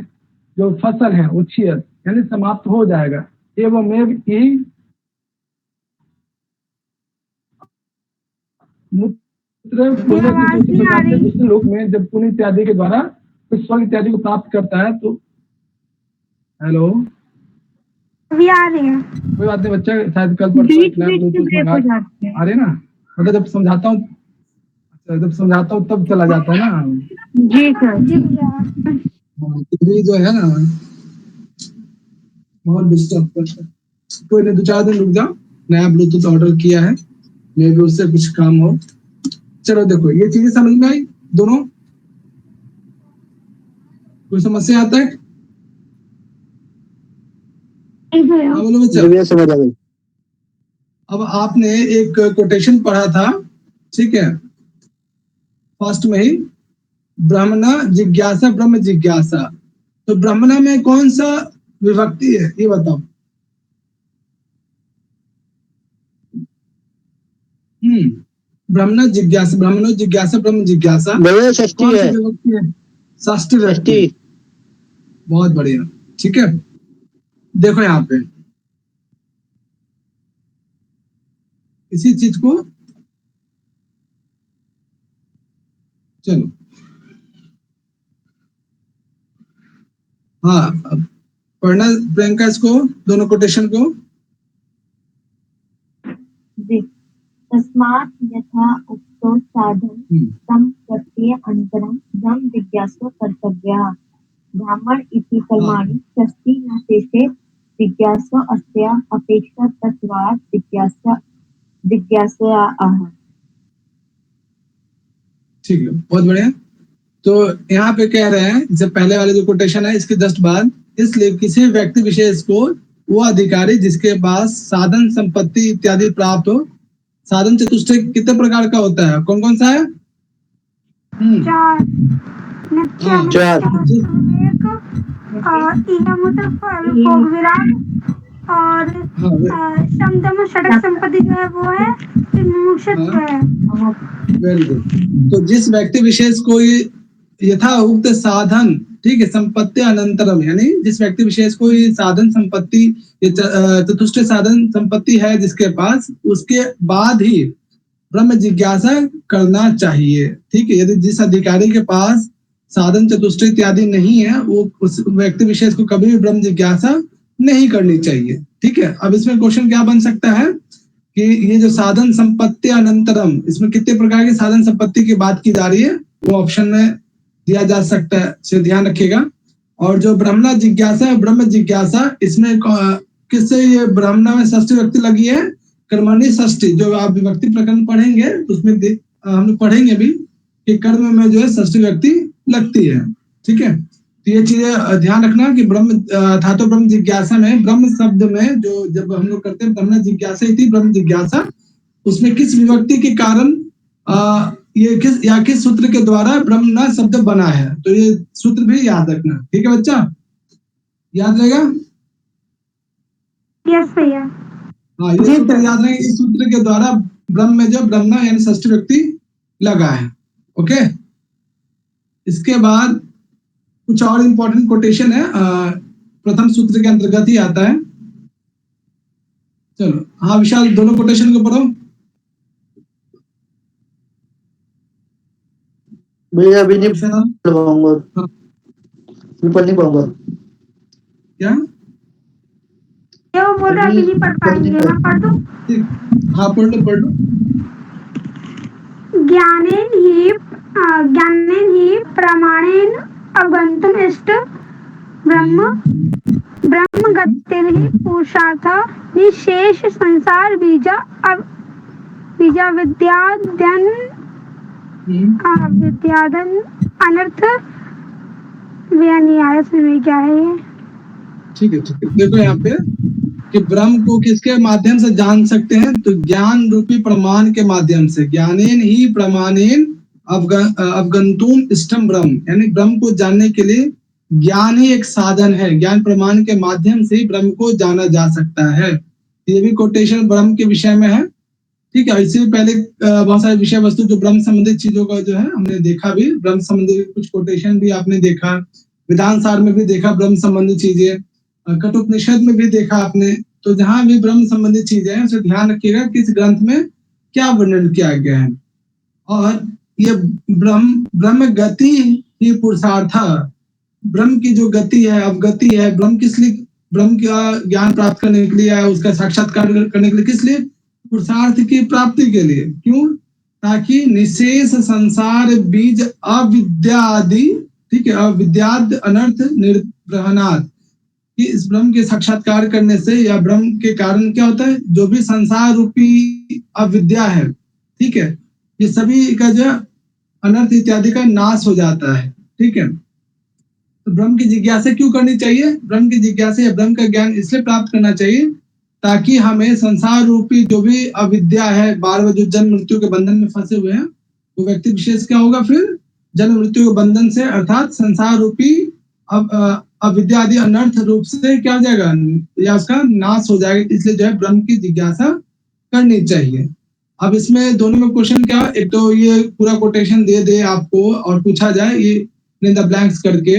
जो फसल है वो क्षीयत यानी समाप्त हो जाएगा। एवं उस लोक में जब पुण्य इत्यादि के द्वारा स्वर्ग इत्यादि को प्राप्त करता है तो हेलो अभी आ रही है, कोई बात नहीं बच्चा, शायद कल पर आ रहे ना, मतलब जब समझाता हूँ तब चला जाता है ना। जी सर। जी जो है ना बहुत डिस्टर्ब करता है, कोई नहीं 2-4 दिन रुक जाओ, नया ब्लूटूथ ऑर्डर किया है, मे भी उससे कुछ काम हो। चलो देखो ये चीजें समझ में आई दोनों, कोई समस्या आता है? समझ आ गई। अब आपने एक कोटेशन पढ़ा था, ठीक है, फर्स्ट में ही ब्रह्मणा जिज्ञासा ब्रह्म जिज्ञासा, तो ब्रह्मणा में कौन सा विभक्ति है ये बताओ। ब्रह्मणा जिज्ञासा, ब्रह्मणो जिज्ञासा ब्रह्म जिज्ञासा, षष्ठी है, षष्ठी विभक्ति, बहुत बढ़िया, ठीक है। देखो यहाँ पे इसी चीज को चलो, हाँ पढ़ना प्रियंका इसको, दोनों कोटेशन को। तस्मात् यथा उक्तो साधन तम प्रत्यय अंतरम ब्रह्म जिज्ञासा कर्तव्यः। ब्राह्मण इति कर्माणि षष्ठी न शेषे जिज्ञासा अस्या अपेक्षा तत्वात् जिज्ञासा आह। ठीक है, बहुत बढ़िया। तो यहाँ पे कह रहे हैं जब पहले वाले जो कोटेशन है इसके जस्ट बाद, इसलिए किसी व्यक्ति विशेष को वो अधिकारी जिसके पास साधन संपत्ति इत्यादि प्राप्त हो। साधन चतुष्टय कितने प्रकार का होता है, कौन कौन सा है? चार। और समदम षडक संपत्ति जो है वो है मुमुक्षुत्व है। Very good. तो जिस व्यक्ति विशेष को यथा उक्त साधन, ठीक है, संपत्ति अनंतरम, यानी जिस व्यक्ति विशेष को साधन संपत्ति चतुष्टय साधन संपत्ति है जिसके पास, उसके बाद ही ब्रह्म जिज्ञासा करना चाहिए, ठीक है। यदि जिस अधिकारी के पास साधन चतुष्टय इत्यादि नहीं है वो उस व्यक्ति विशेष को कभी भी ब्रह्म जिज्ञासा नहीं करनी चाहिए, ठीक है। अब इसमें क्वेश्चन क्या बन सकता है कि ये जो साधन संपत्ति अनंतरम, इसमें कितने प्रकार की साधन संपत्ति की बात की जा रही है वो ऑप्शन में दिया जा सकता है, इसे ध्यान रखिएगा। और जो ब्रह्मणा जिज्ञासा है, ब्रह्म जिज्ञासा, इसमें किससे ये ब्रह्मणा में षष्ठी विभक्ति लगी है, कर्मणि षष्ठी। जो आप विभक्ति प्रकरण पढ़ेंगे उसमें हम लोग पढ़ेंगे भी कि कर्म में जो है षष्ठी विभक्ति लगती है, ठीक है। तो ये चीजें ध्यान रखना कि ब्रह्म धातु ब्रह्म जिज्ञासा में ब्रह्म शब्द में जो जब हम लोग करते हैं ब्रह्म जिज्ञासा इति ब्रह्म जिज्ञासा, उसमें किस विभक्ति के कारण ये किस सूत्र के द्वारा ब्रह्म शब्द बना है, तो ये सूत्र भी याद रखना, ठीक है बच्चा, याद रहेगा। यस भैया। हाँ, ये सूत्र याद रहेगा। इस सूत्र के द्वारा ब्रह्म में जो ब्रह्म यानी षष्ठी व्यक्ति लगा है। ओके, इसके बाद कुछ और इम्पोर्टेंट कोटेशन है, प्रथम सूत्र के अंतर्गत ही आता है। चलो, हाँ विशाल, दोनों कोटेशन को पढ़ो। भैया अभी नहीं पढ़ूंगा, नहीं पढ़ूंगा। क्या वो बोल रहा अभी नहीं पढ़ पाएंगे, मैं पढ़ दूं? हाँ पढ़ लो। ज्ञानेन ही प्रमाणेन अवगन्तुम् इष्ट ब्रह्म गतिर्हि पुरुषार्थ निशेष संसार बीजा विद्यादन अनर्थ व्यान्याय में क्या है ये? ठीक है, देखो यहाँ पे कि ब्रह्म को किसके माध्यम से जान सकते हैं, तो ज्ञान रूपी प्रमाण के माध्यम से। ज्ञानेन ही प्रमाणेन अवगंतुम इष्टम ब्रह्म, यानी ब्रह्म को जानने के लिए ज्ञान ही एक साधन है। ज्ञान प्रमाण के माध्यम से ही ब्रह्म को जाना जा सकता है। ये भी कोटेशन ब्रह्म के विषय में है, ठीक है। इससे पहले बहुत सारे विषय वस्तु जो ब्रह्म संबंधित चीजों का जो है हमने देखा भी, ब्रह्म संबंधित कुछ कोटेशन भी आपने देखा, विधान सार में भी देखा ब्रह्म संबंधित चीजें, कठोपनिषद में भी देखा आपने। तो जहां भी ब्रह्म संबंधित चीजें हैं उसे ध्यान रखिएगा किस ग्रंथ में क्या वर्णन किया गया है। और ये ब्रह्म गति ही पुरुषार्थ, ब्रह्म की जो गति है, अवगति है, ब्रह्म किस लिए, ब्रह्म का ज्ञान प्राप्त करने के लिए है, उसका साक्षात्कार करने के लिए, किस लिए, पुरुषार्थ की प्राप्ति के लिए। क्यों? ताकि निशेष संसार बीज अविद्यादि, ठीक है, अविद्याद अनर्थ निर्ग्रहणात्, कि इस ब्रह्म के साक्षात्कार करने से या ब्रह्म के कारण क्या होता है, जो भी संसार रूपी अविद्या है, ठीक है, ये सभी का जो अनर्थ इत्यादि का नाश हो जाता है। ठीक है, तो ब्रह्म की जिज्ञासा क्यों करनी चाहिए? ब्रह्म की जिज्ञासा या ब्रह्म का ज्ञान इसलिए प्राप्त करना चाहिए ताकि हमें संसार रूपी जो भी अविद्या है, बार बार जो जन्म मृत्यु के बंधन में फंसे हुए हैं, वो व्यक्ति विशेष क्या होगा, फिर जन्म मृत्यु के बंधन से, अर्थात संसार रूपी अविद्या आदि अनर्थ रूप से क्या हो जाएगा, या उसका नाश हो जाएगा। इसलिए जो है ब्रह्म की जिज्ञासा करनी चाहिए। अब इसमें दोनों में क्वेश्चन क्या, एक तो ये पूरा कोटेशन दे आपको और पूछा जाए ये द ब्लैंक्स करके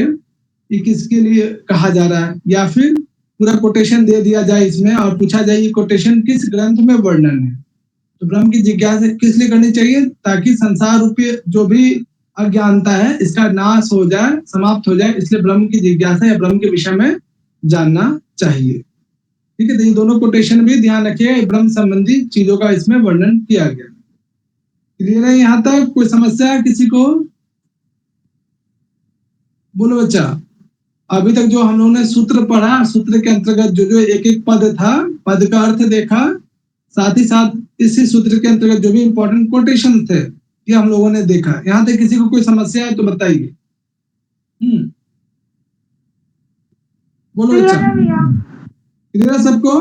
ये किसके लिए कहा जा रहा है, या फिर पूरा कोटेशन दे दिया जाए इसमें और पूछा जाए ये कोटेशन किस ग्रंथ में वर्णन है। तो ब्रह्म की जिज्ञासा किस लिए करनी चाहिए? ताकि संसार रूपी जो भी अज्ञानता है इसका नाश हो जाए, समाप्त हो जाए। इसलिए ब्रह्म की जिज्ञासा या ब्रह्म के विषय में जानना चाहिए। ठीक है, तो ये दोनों कोटेशन भी ध्यान रखिए, ब्रह्म संबंधी चीजों का इसमें वर्णन किया गया। क्लियर है यहाँ तक? कोई समस्या है किसी को? बोलो बच्चा। अभी तक जो हम लोगों ने सूत्र पढ़ा, सूत्र के अंतर्गत जो जो एक एक पद था, पद का अर्थ देखा, साथ ही साथ इसी सूत्र के अंतर्गत जो भी इंपॉर्टेंट कोटेशन थे ये हम लोगों ने देखा। यहाँ तक किसी को कोई समस्या है तो बताइए। बोलो बच्चा, क्लियर है सबको?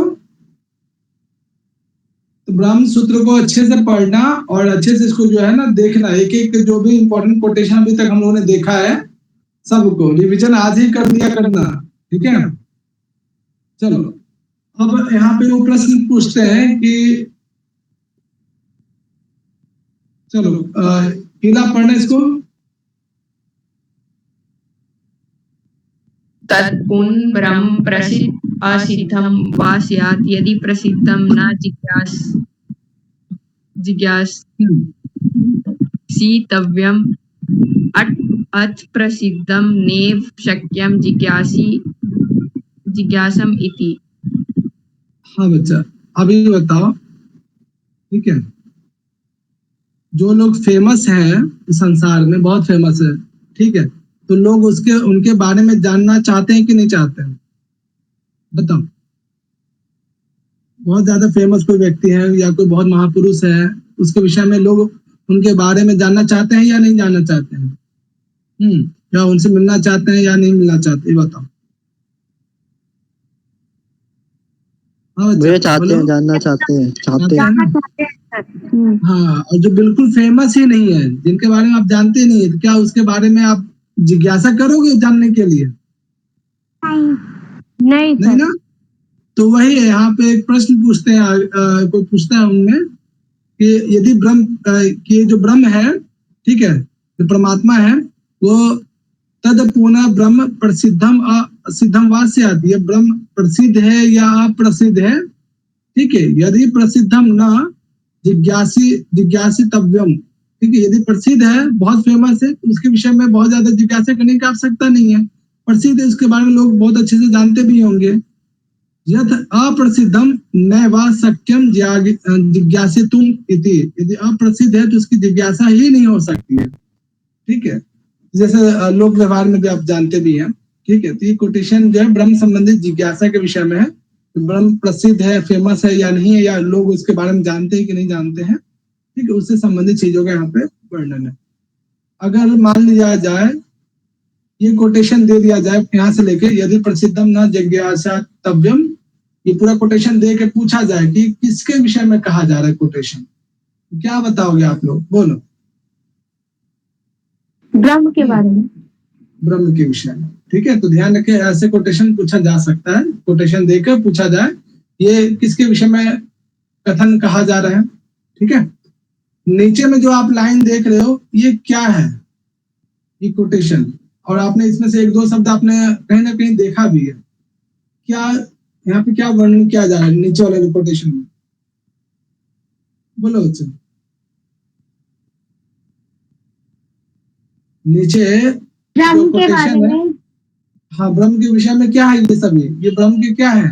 तो ब्रह्म सूत्र को अच्छे से पढ़ना और अच्छे से इसको जो है ना देखना, एक एक जो भी इंपॉर्टेंट कोटेशन अभी तक हम लोगों ने देखा है सबको रिवीजन आज ही कर दिया करना। ठीक है, चलो अब यहाँ पे वो प्रश्न पूछते हैं कि चलो हीला पढ़ना इसको। तत्पुन ब्रह्म प्रसिद्ध असिद्धम वा स्यात् यदि प्रसिद्धम न जिज्ञासितव्यम अथ प्रसिद्धम नेव शक्यम जिज्ञासम इति। हाँ बच्चा, अभी बताओ। ठीक है, जो लोग फेमस हैं संसार में, बहुत फेमस है, ठीक है, तो लोग उनके बारे में जानना चाहते हैं कि नहीं चाहते हैं? बताओ। बहुत ज्यादा फेमस कोई व्यक्ति है या कोई बहुत महापुरुष है, उसके विषय में लोग उनके बारे में जानना चाहते हैं या नहीं जानना चाहते हैं? या उनसे मिलना चाहते हैं या नहीं मिलना चाहते, ये बताओ। हाँ, वे चाहते हैं, जानना चाहते हैं, हाँ, और जो बिल्कुल फेमस ही नहीं है, जिनके बारे में आप जानते नहीं है, तो क्या उसके बारे में आप जिज्ञासा करोगे जानने के लिए? नहीं ना? तो वही है, यहाँ पे एक प्रश्न पूछते हैं, कोई पूछता है उनमें कि यदि ब्रह्म कि जो ब्रह्म है, ठीक है, जो परमात्मा है, वो तद पुनः ब्रह्म प्रसिद्धम असिद्धम वा स्यात्, ये ब्रह्म प्रसिद्ध है या अप्रसिद्ध है, ठीक है। यदि प्रसिद्धम न जिज्ञासितव्यम, ठीक है, यदि प्रसिद्ध है, बहुत फेमस है, तो उसके विषय में बहुत ज्यादा जिज्ञासा करने की आवश्यकता नहीं है। प्रसिद्ध है, उसके बारे में लोग बहुत अच्छे से जानते भी होंगे। यद अप्रसिद्धम न वा शक्यम जिज्ञासितुम इति, यदि अप्रसिद्ध है तो उसकी जिज्ञासा ही नहीं हो सकती है, ठीक है। जैसे लोक व्यवहार में भी आप जानते भी हैं, ठीक है। तो ये कोटेशन जो है ब्रह्म संबंधित जिज्ञासा के विषय में है, ब्रह्म प्रसिद्ध है, फेमस है या नहीं है, या लोग उसके बारे में जानते हैं कि नहीं जानते हैं, ठीक है, उससे संबंधित चीजों का यहाँ पे वर्णन है। अगर मान लिया जाए, ये कोटेशन दे दिया जाए यहाँ से लेके, यदि प्रसिद्धम न जिज्ञासितव्यम, ये पूरा कोटेशन दे के पूछा जाए कि किसके विषय में कहा जा रहा है कोटेशन, क्या बताओगे आप लोग? बोलो। ब्रह्म के बारे में, ब्रह्म के विषय में, ठीक है। तो ध्यान रखें, ऐसे कोटेशन पूछा जा सकता है, कोटेशन देकर पूछा जाए ये किसके विषय में कथन कहा जा रहा है, ठीक है। नीचे में जो आप लाइन देख रहे हो, ये क्या है? ये कोटेशन, और आपने इसमें से एक दो शब्द आपने कहीं ना कहीं देखा भी है। क्या यहाँ पे क्या वर्णन किया जा रहा है नीचे वाले कोटेशन में? बोलो बच्चों। नीचे ब्रह्म के बारे में, हाँ, ब्रह्म के विषय में क्या है ये सभी? ये ब्रह्म के क्या है?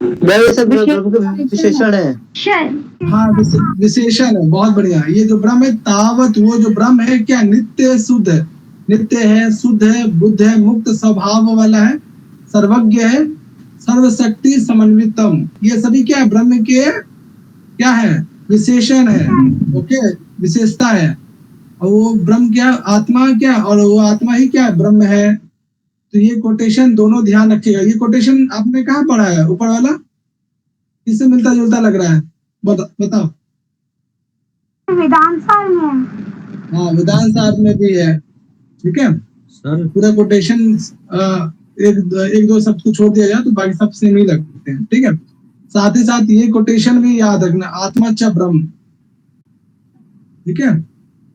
ये सब ब्रह्म के विशेषण है। हाँ, विशेषण है, बहुत बढ़िया। ये जो ब्रह्म है, तावत वो जो ब्रह्म है क्या? नित्य शुद्ध है, नित्य है, शुद्ध है, बुद्ध है, मुक्त स्वभाव वाला है, सर्वज्ञ है, सर्वशक्ति समन्वितम। ये सभी क्या है? ब्रह्म के क्या है? विशेषण है, ओके, विशेषता है। और वो ब्रह्म क्या? आत्मा क्या? और वो आत्मा ही क्या? ब्रह्म है। तो ये कोटेशन दोनों ध्यान रखिएगा। ये कोटेशन आपने कहाँ पढ़ा है? ऊपर वाला किससे मिलता जुलता लग रहा है? बताओ। वेदांत सार में। हाँ, वेदांत सार में भी है, ठीक है सर। पूरा कोटेशन एक दो शब्द को छोड़ दिया जाए तो बाकी सब सेम ही लगते हैं, ठीक है। साथ ही साथ ये कोटेशन भी याद रखना, आत्मा च ब्रह्म, ठीक है।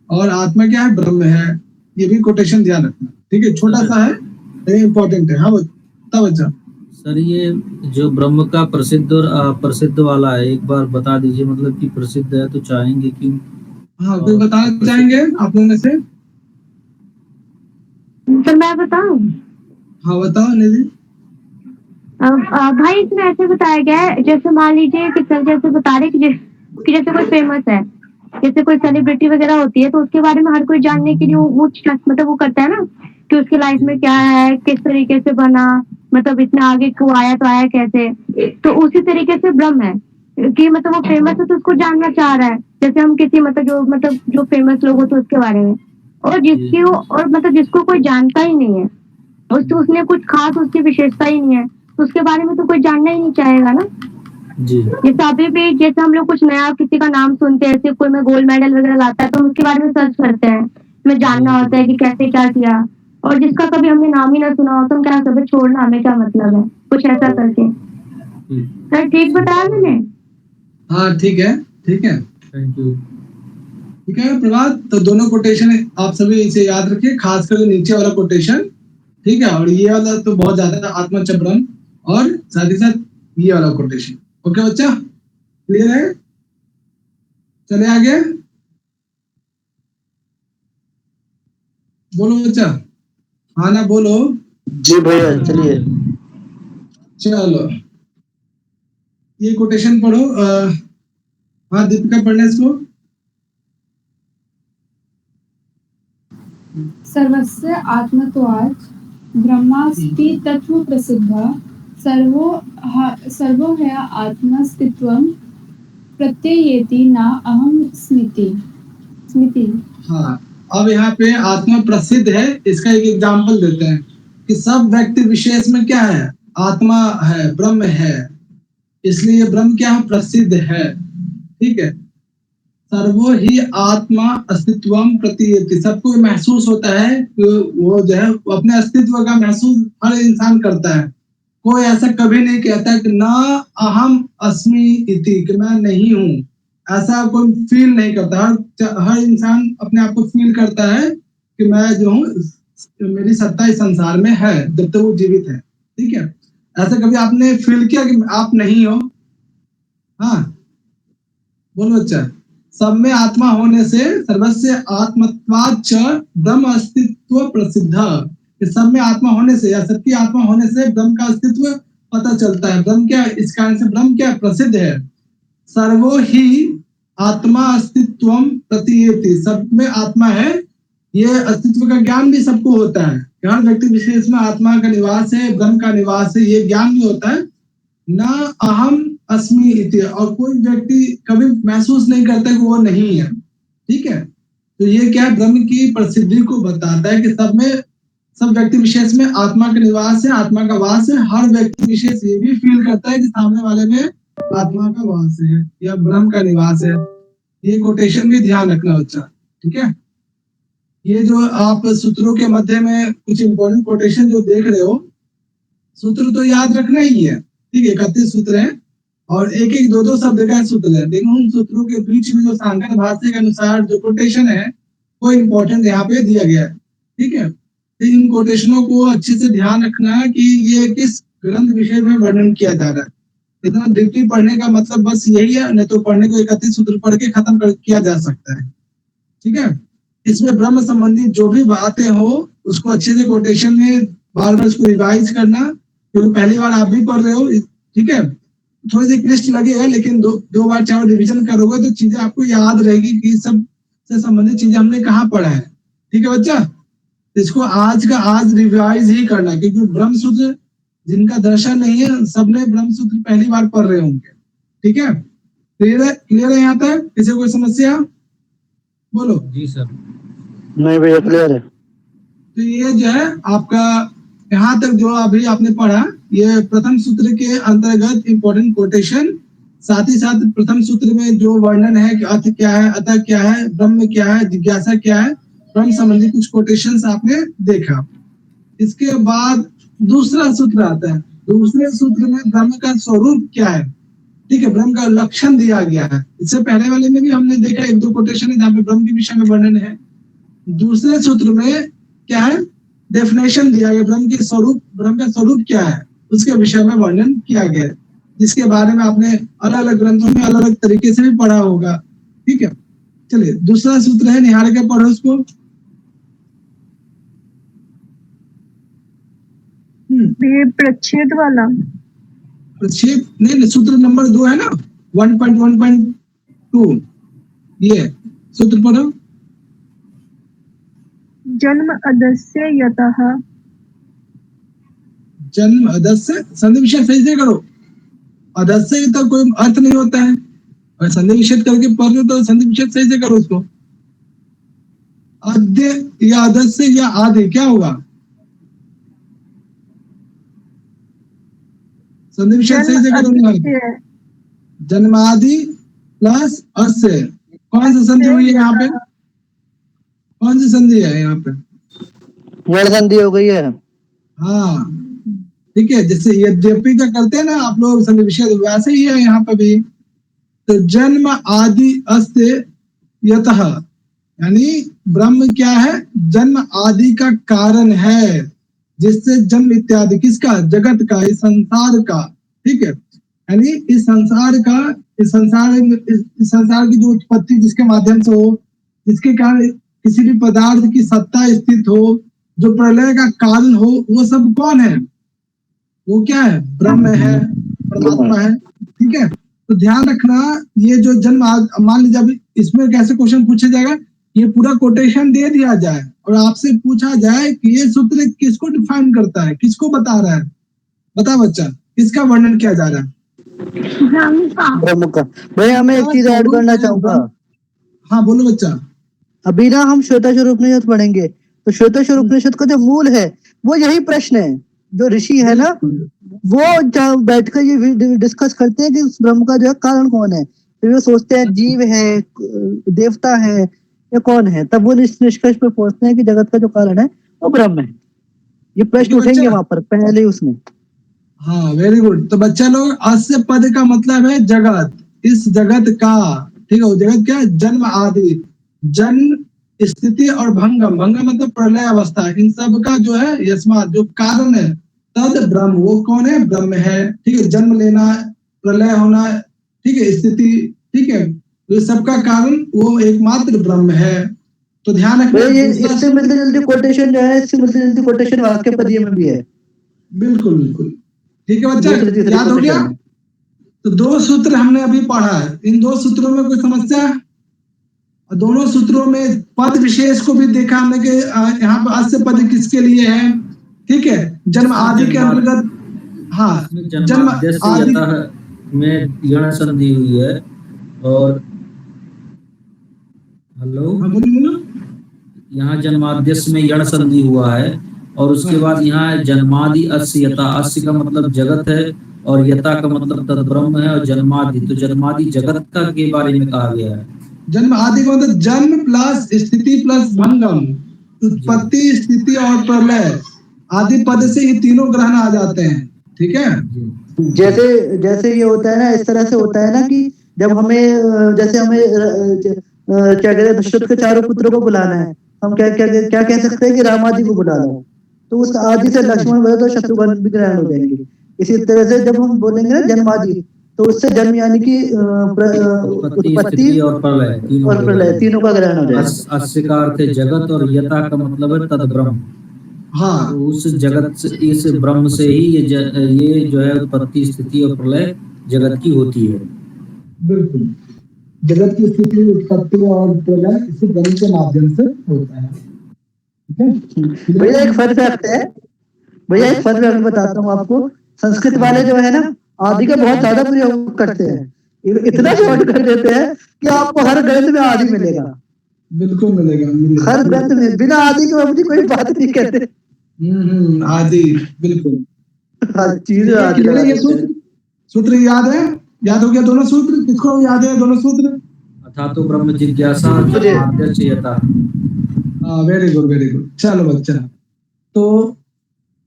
और आत्मा क्या है? ब्रह्म है। ये भी कोटेशन ध्यान रखना, ठीक है। छोटा सा है, इम्पोर्टेंट है। हाँ बता बच्चा। सर, ये जो ब्रह्म का प्रसिद्ध और अप्रसिद्ध वाला है, एक बार बता दीजिए। मतलब कि प्रसिद्ध है तो चाहेंगे कि हाँ, कोई बताना चाहेंगे आप लोगों में से? तो मैं बताऊं? हाँ बताओ निधि। भाई इसमें ऐसे बताया गया है, जैसे मान लीजिए कि जैसे बता रहे कि जैसे कोई फेमस है, जैसे कोई सेलिब्रिटी वगैरह होती है, तो उसके बारे में हर कोई जानने के लिए वो मतलब वो करता है ना कि उसकी लाइफ में क्या है, किस तरीके से बना, मतलब इतना आगे क्यों आया, तो आया कैसे। तो उसी तरीके से ब्रह्म है कि मतलब वो फेमस है तो उसको जानना चाह रहा है। जैसे हम किसी मतलब जो फेमस लोग होते हैं उसके बारे में, और जिसकी और मतलब जिसको कोई जानता ही नहीं है, उसने कुछ खास उसकी विशेषता ही नहीं है, तो उसके बारे में तो कोई जानना ही नहीं चाहेगा ना जी। जैसे अभी भी जैसे हम लोग कुछ नया किसी का नाम सुनते हैं, जैसे कोई में गोल्ड मेडल वगैरह लाता है तो हम उसके बारे में सर्च करते हैं, हमें जानना होता है कि कैसे क्या किया। और जिसका कभी हमने नाम ही ना सुना हो तो हम क्या कभी छोड़ना, हमें क्या मतलब है, कुछ ऐसा करके। सर ठीक बताया मैंने? हाँ ठीक है, ठीक है, थैंक यू। ठीक है प्रभात। तो दोनों कोटेशन आप सभी इसे याद रखिए, खासकर नीचे वाला कोटेशन, ठीक है। और ये वाला तो बहुत ज्यादा आत्मा च ब्रह्म, और साथ ही साथ ये वाला कोटेशन। ओके बच्चा, क्लियर है? चले आगे, बोलो बच्चा। हाँ ना, बोलो। जी भैया, चलिए। चलो ये कोटेशन पढ़ो। हाँ दीपिका, पढ़ना इसको। सर्वस्य आत्मत्वात् ब्रह्मास्ति तत्व प्रसिद्ध सर्वो है आत्मस्तित्वं प्रत्ययेति न अहम स्मृति। हाँ, अब यहाँ पे आत्मा प्रसिद्ध है, इसका एक एग्जाम्पल देते हैं कि सब व्यक्ति विशेष में क्या है? आत्मा है, ब्रह्म है, इसलिए ब्रह्म क्या है? प्रसिद्ध है। ठीक है। सर्वो ही आत्मा अस्तित्वम प्रतीयते, सबको महसूस होता है कि वो जो है अपने अस्तित्व का महसूस हर इंसान करता है। कोई ऐसा कभी नहीं कहता कि ना अहम अस्मि इति, कि मैं नहीं हूँ, ऐसा कोई फील नहीं करता। हर इंसान अपने आप को फील करता है कि मैं जो हूँ, मेरी सत्ता इस संसार में है जब तक वो जीवित है। ठीक है, ऐसा कभी आपने फील किया कि आप नहीं हो? हाँ बोलो बच्चा। सब में आत्मा होने से सर्वस्य आत्मत्वाच्च ब्रह्म अस्तित्व प्रसिद्ध, सब में आत्मा होने से या सबकी आत्मा होने से ब्रह्म का अस्तित्व पता चलता है। ब्रह्म क्या, इस कारण से ब्रह्म क्या प्रसिद्ध है। सर्वो ही आत्मा अस्तित्वम प्रतीयते, सब में आत्मा है, ये अस्तित्व का ज्ञान भी सबको होता है। हर व्यक्ति विशेष में आत्मा का निवास है, ब्रह्म का निवास है, ये ज्ञान भी होता है। ना अहम अस्मि इति, और कोई व्यक्ति कभी महसूस नहीं करता कि वो नहीं है। ठीक है, तो ये क्या है, ब्रह्म की प्रसिद्धि को बताता है कि सब में, सब व्यक्ति विशेष में आत्मा का निवास है, आत्मा का वास है। हर व्यक्ति विशेष ये भी फील करता है कि सामने वाले में आत्मा का वास है या ब्रह्म का निवास है। ये कोटेशन भी ध्यान रखना बच्चा। ठीक है, ये जो आप सूत्रों के मध्य में कुछ इंपॉर्टेंट कोटेशन जो देख रहे हो, सूत्र तो याद रखना ही है। ठीक है, 31 सूत्र है और एक एक दो दो शब्द का सूत्र है। लेकिन उन सूत्रों के बीच में जो सांकर भाष्य के अनुसार जो कोटेशन है वो इम्पोर्टेंट यहाँ पे दिया गया है। ठीक है, तो इन कोटेशनों को अच्छे से ध्यान रखना कि ये किस ग्रंथ विषय में वर्णन किया जा रहा है। इतना डीपली पढ़ने का मतलब बस यही है, नहीं तो पढ़ने को 31 सूत्र पढ़ के खत्म किया जा सकता है। ठीक है, इसमें ब्रह्म संबंधी जो भी बातें हो उसको अच्छे से कोटेशन में बार बार उसको रिवाइज करना, क्योंकि पहली बार आप भी पढ़ रहे हो। ठीक है, थोड़ी सी क्लिष्ट लगेगा, लेकिन दो बार 4 बार रिविजन करोगे तो चीजें आपको याद रहेगी कि सब से संबंधित चीजें हमने कहाँ पढ़ा है। ठीक है बच्चा, इसको आज का आज रिवाइज ही करना, क्योंकि ब्रह्म सूत्र जिनका दर्शन नहीं है सबने ब्रह्म सूत्र पहली बार पढ़ रहे होंगे। ठीक है, क्लियर है यहाँ तक? किसी कोई समस्या बोलो? जी सर। नहीं भैया क्लियर है। तो ये जो है आपका यहाँ तक जो अभी आपने पढ़ा, ये प्रथम सूत्र के अंतर्गत इंपॉर्टेंट कोटेशन, साथ ही साथ प्रथम सूत्र में जो वर्णन है कि अर्थ क्या है, अतः क्या है, ब्रह्म क्या है, जिज्ञासा क्या है, ब्रह्म संबंधी कुछ कोटेशंस आपने देखा। इसके बाद दूसरा सूत्र आता है। दूसरे सूत्र में ब्रह्म का स्वरूप क्या है। ठीक है, ब्रह्म का लक्षण दिया गया है। इससे पहले वाले में भी हमने देखा 1-2 कोटेशन है जहाँ पे ब्रह्म के विषय में वर्णन है। दूसरे सूत्र में क्या है, डेफिनेशन दिया गया, ब्रह्म के स्वरूप, ब्रह्म का स्वरूप क्या है उसके विषय में वर्णन किया गया, जिसके बारे में आपने अलग अलग ग्रंथों में अलग अलग तरीके से भी पढ़ा होगा। ठीक है, चलिए दूसरा सूत्र है, निहार के पढ़ो उसको। प्रच्छेद वाला, प्रच्छेद नहीं, सूत्र नंबर 2 है ना, 1.1.2, ये सूत्र पढ़ो। जन्म अदस्य यतः, जन्म अदस्य, संधि विच्छेद सही से करो। अदस्य तो कोई अर्थ नहीं होता है, और संधि विच्छेद करके पढ़ रहे तो संधि विच्छेद सही से करो उसको। अद्य या अदस्य या आदि क्या होगा? संधि विच्छेद सही से करो। जन्मादि प्लस अस्य, कौन सी संधि हुई है यहाँ पे? कौन सी संधि है यहाँ पे? वर्ड संधि हो गई है। हाँ ठीक है, जैसे यद्यपि का करते हैं ना आप लोग संधि विच्छेद, वैसे ही है यहाँ पे भी। तो जन्म आदि अस्ते यतः, यानी ब्रह्म क्या है, जन्म आदि का कारण है, जिससे जन्म इत्यादि किसका, जगत का, इस संसार का। ठीक है, यानी इस संसार का, इस संसार की जो उत्पत्ति जिसके माध्यम से हो, जिसके कारण किसी भी पदार्थ की सत्ता स्थित हो, जो प्रलय का कारण हो, वो सब कौन है? वो क्या है? ब्रह्म है, परमात्मा है। ठीक है, तो ध्यान रखना, ये जो जन्म, मान लीजिए अभी इसमें कैसे क्वेश्चन पूछा जाएगा, ये पूरा कोटेशन दे दिया जाए और आपसे पूछा जाए कि ये सूत्र किसको डिफाइन करता है, किसको बता रहा है, बता बच्चा, किसका वर्णन किया जा रहा है? ब्रह्म का। भैया मैं एक चीज ऐड करना चाहूंगा। हाँ बोलो बच्चा। अभी ना हम श्वेताश्वर उपनिषद पढ़ेंगे, तो श्वेताश्वर उपनिषद का जो मूल है वो यही प्रश्न है। जो ऋषि है ना, वो जब बैठकर ये डिस्कस करते हैं कि उस ब्रह्म का जो है कारण कौन है, तो वो सोचते हैं जीव है, देवता है, या कौन है, तब वो इस निष्कर्ष पे पहुंचते हैं कि जगत का जो कारण है वो ब्रह्म है। ये प्रश्न उठेंगे वहां पर पहले ही उसमें। हाँ, वेरी गुड। तो बच्चा लोग, अस्य पद का मतलब है जगत, इस जगत का, ठीक है, वो जगत क्या है? जन्म आदि, जन्म, स्थिति और भंगम। भंगम मतलब प्रलय अवस्था, इन सब का जो है यस्मात्, जो कारण है, तद ब्रह्म, वो कौन है? ब्रह्म है। ठीक है, जन्म लेना, प्रलय होना, ठीक है, स्थिति, ठीक है, तो सबका कारण वो एकमात्र ब्रह्म है। तो ध्यान रखना, इससे मिलती जुलती कोटेशन जो है, इससे मिलती जुलती कोटेशन वाक्य पदीय में भी है। बिल्कुल बिल्कुल, ठीक है बच्चा, याद हो गया? तो 2 सूत्र हमने अभी पढ़ा है, इन 2 सूत्रों में कोई समस्या? और दोनों सूत्रों में पद विशेष को भी देखा हमने कि यहाँ पर अस्य पद किसके लिए है, ठीक है, जन्म आदि के अंतर्गत। हाँ, जन्म आदि में यण संधि हुई है, और हेलो, यहाँ जन्माद्यस में यण संधि हुआ है, और उसके बाद यहाँ जन्मादि अस्य यथा, अस्य का मतलब जगत है और यथा का मतलब तद्ब्रह्म है, और जन्मादि, तो जन्मादि जगत का के बारे में कहा गया है। जन्म आदि का मतलब जन्म प्लस स्थिति प्लस भंगम, उत्पत्ति, स्थिति और प्रलय, आदि पद से ये तीनों ग्रहण आ जाते हैं, ठीक है। जैसे ये होता है ना, इस तरह से होता है ना कि जब हमें, जैसे हमें क्या कहते हैं, दशरथ के चारों पुत्रों को बुलाना है, हम क्या क्या क्या कह सकते हैं कि रामादि को बुला लो, तो उस आदि से लक्ष्मण बोले तो शत्रुघ्न भी ग्रहण हो जाएंगे। इसी तरह से जब हम बोलेंगे ना जन्मादि, तो उससे जन्म यानी कि उत्पत्ति और प्रलय तीनों का ग्रहण हो जाएगा। अस्य का अर्थ है जगत, और यथा का मतलब है तद्ब्रह्म। हाँ, तो उस जगत से, इस ब्रह्म से ही ये जो है उत्पत्ति, स्थिति और प्रलय जगत की होती है। बिल्कुल, जगत की स्थिति, उत्पत्ति और प्रलय इसी ब्रह्म के माध्यम से होता है, ठीक है। भैया एक फन फैक्ट है, भैया एक फन फैक्ट बताता हूँ आपको। संस्कृत वाले जो है ना, आदि का बहुत ज्यादा प्रयोग करते हैं, इतना शॉर्ट कर देते हैं कि आपको हर ग्रंथ में आदि मिलेगा। बिल्कुल मिलेगा, हर ग्रंथ में बिना आदि के अपनी कोई बात नहीं कहते। आदि, बिल्कुल, चीज ये सूत्र याद है? याद हो गया दोनों सूत्र? किसको याद है दोनों सूत्र? अथा तो ब्रह्म जिज्ञासा जन्माद्यस्य यथा। Very good, very good. चलो बच्चा, तो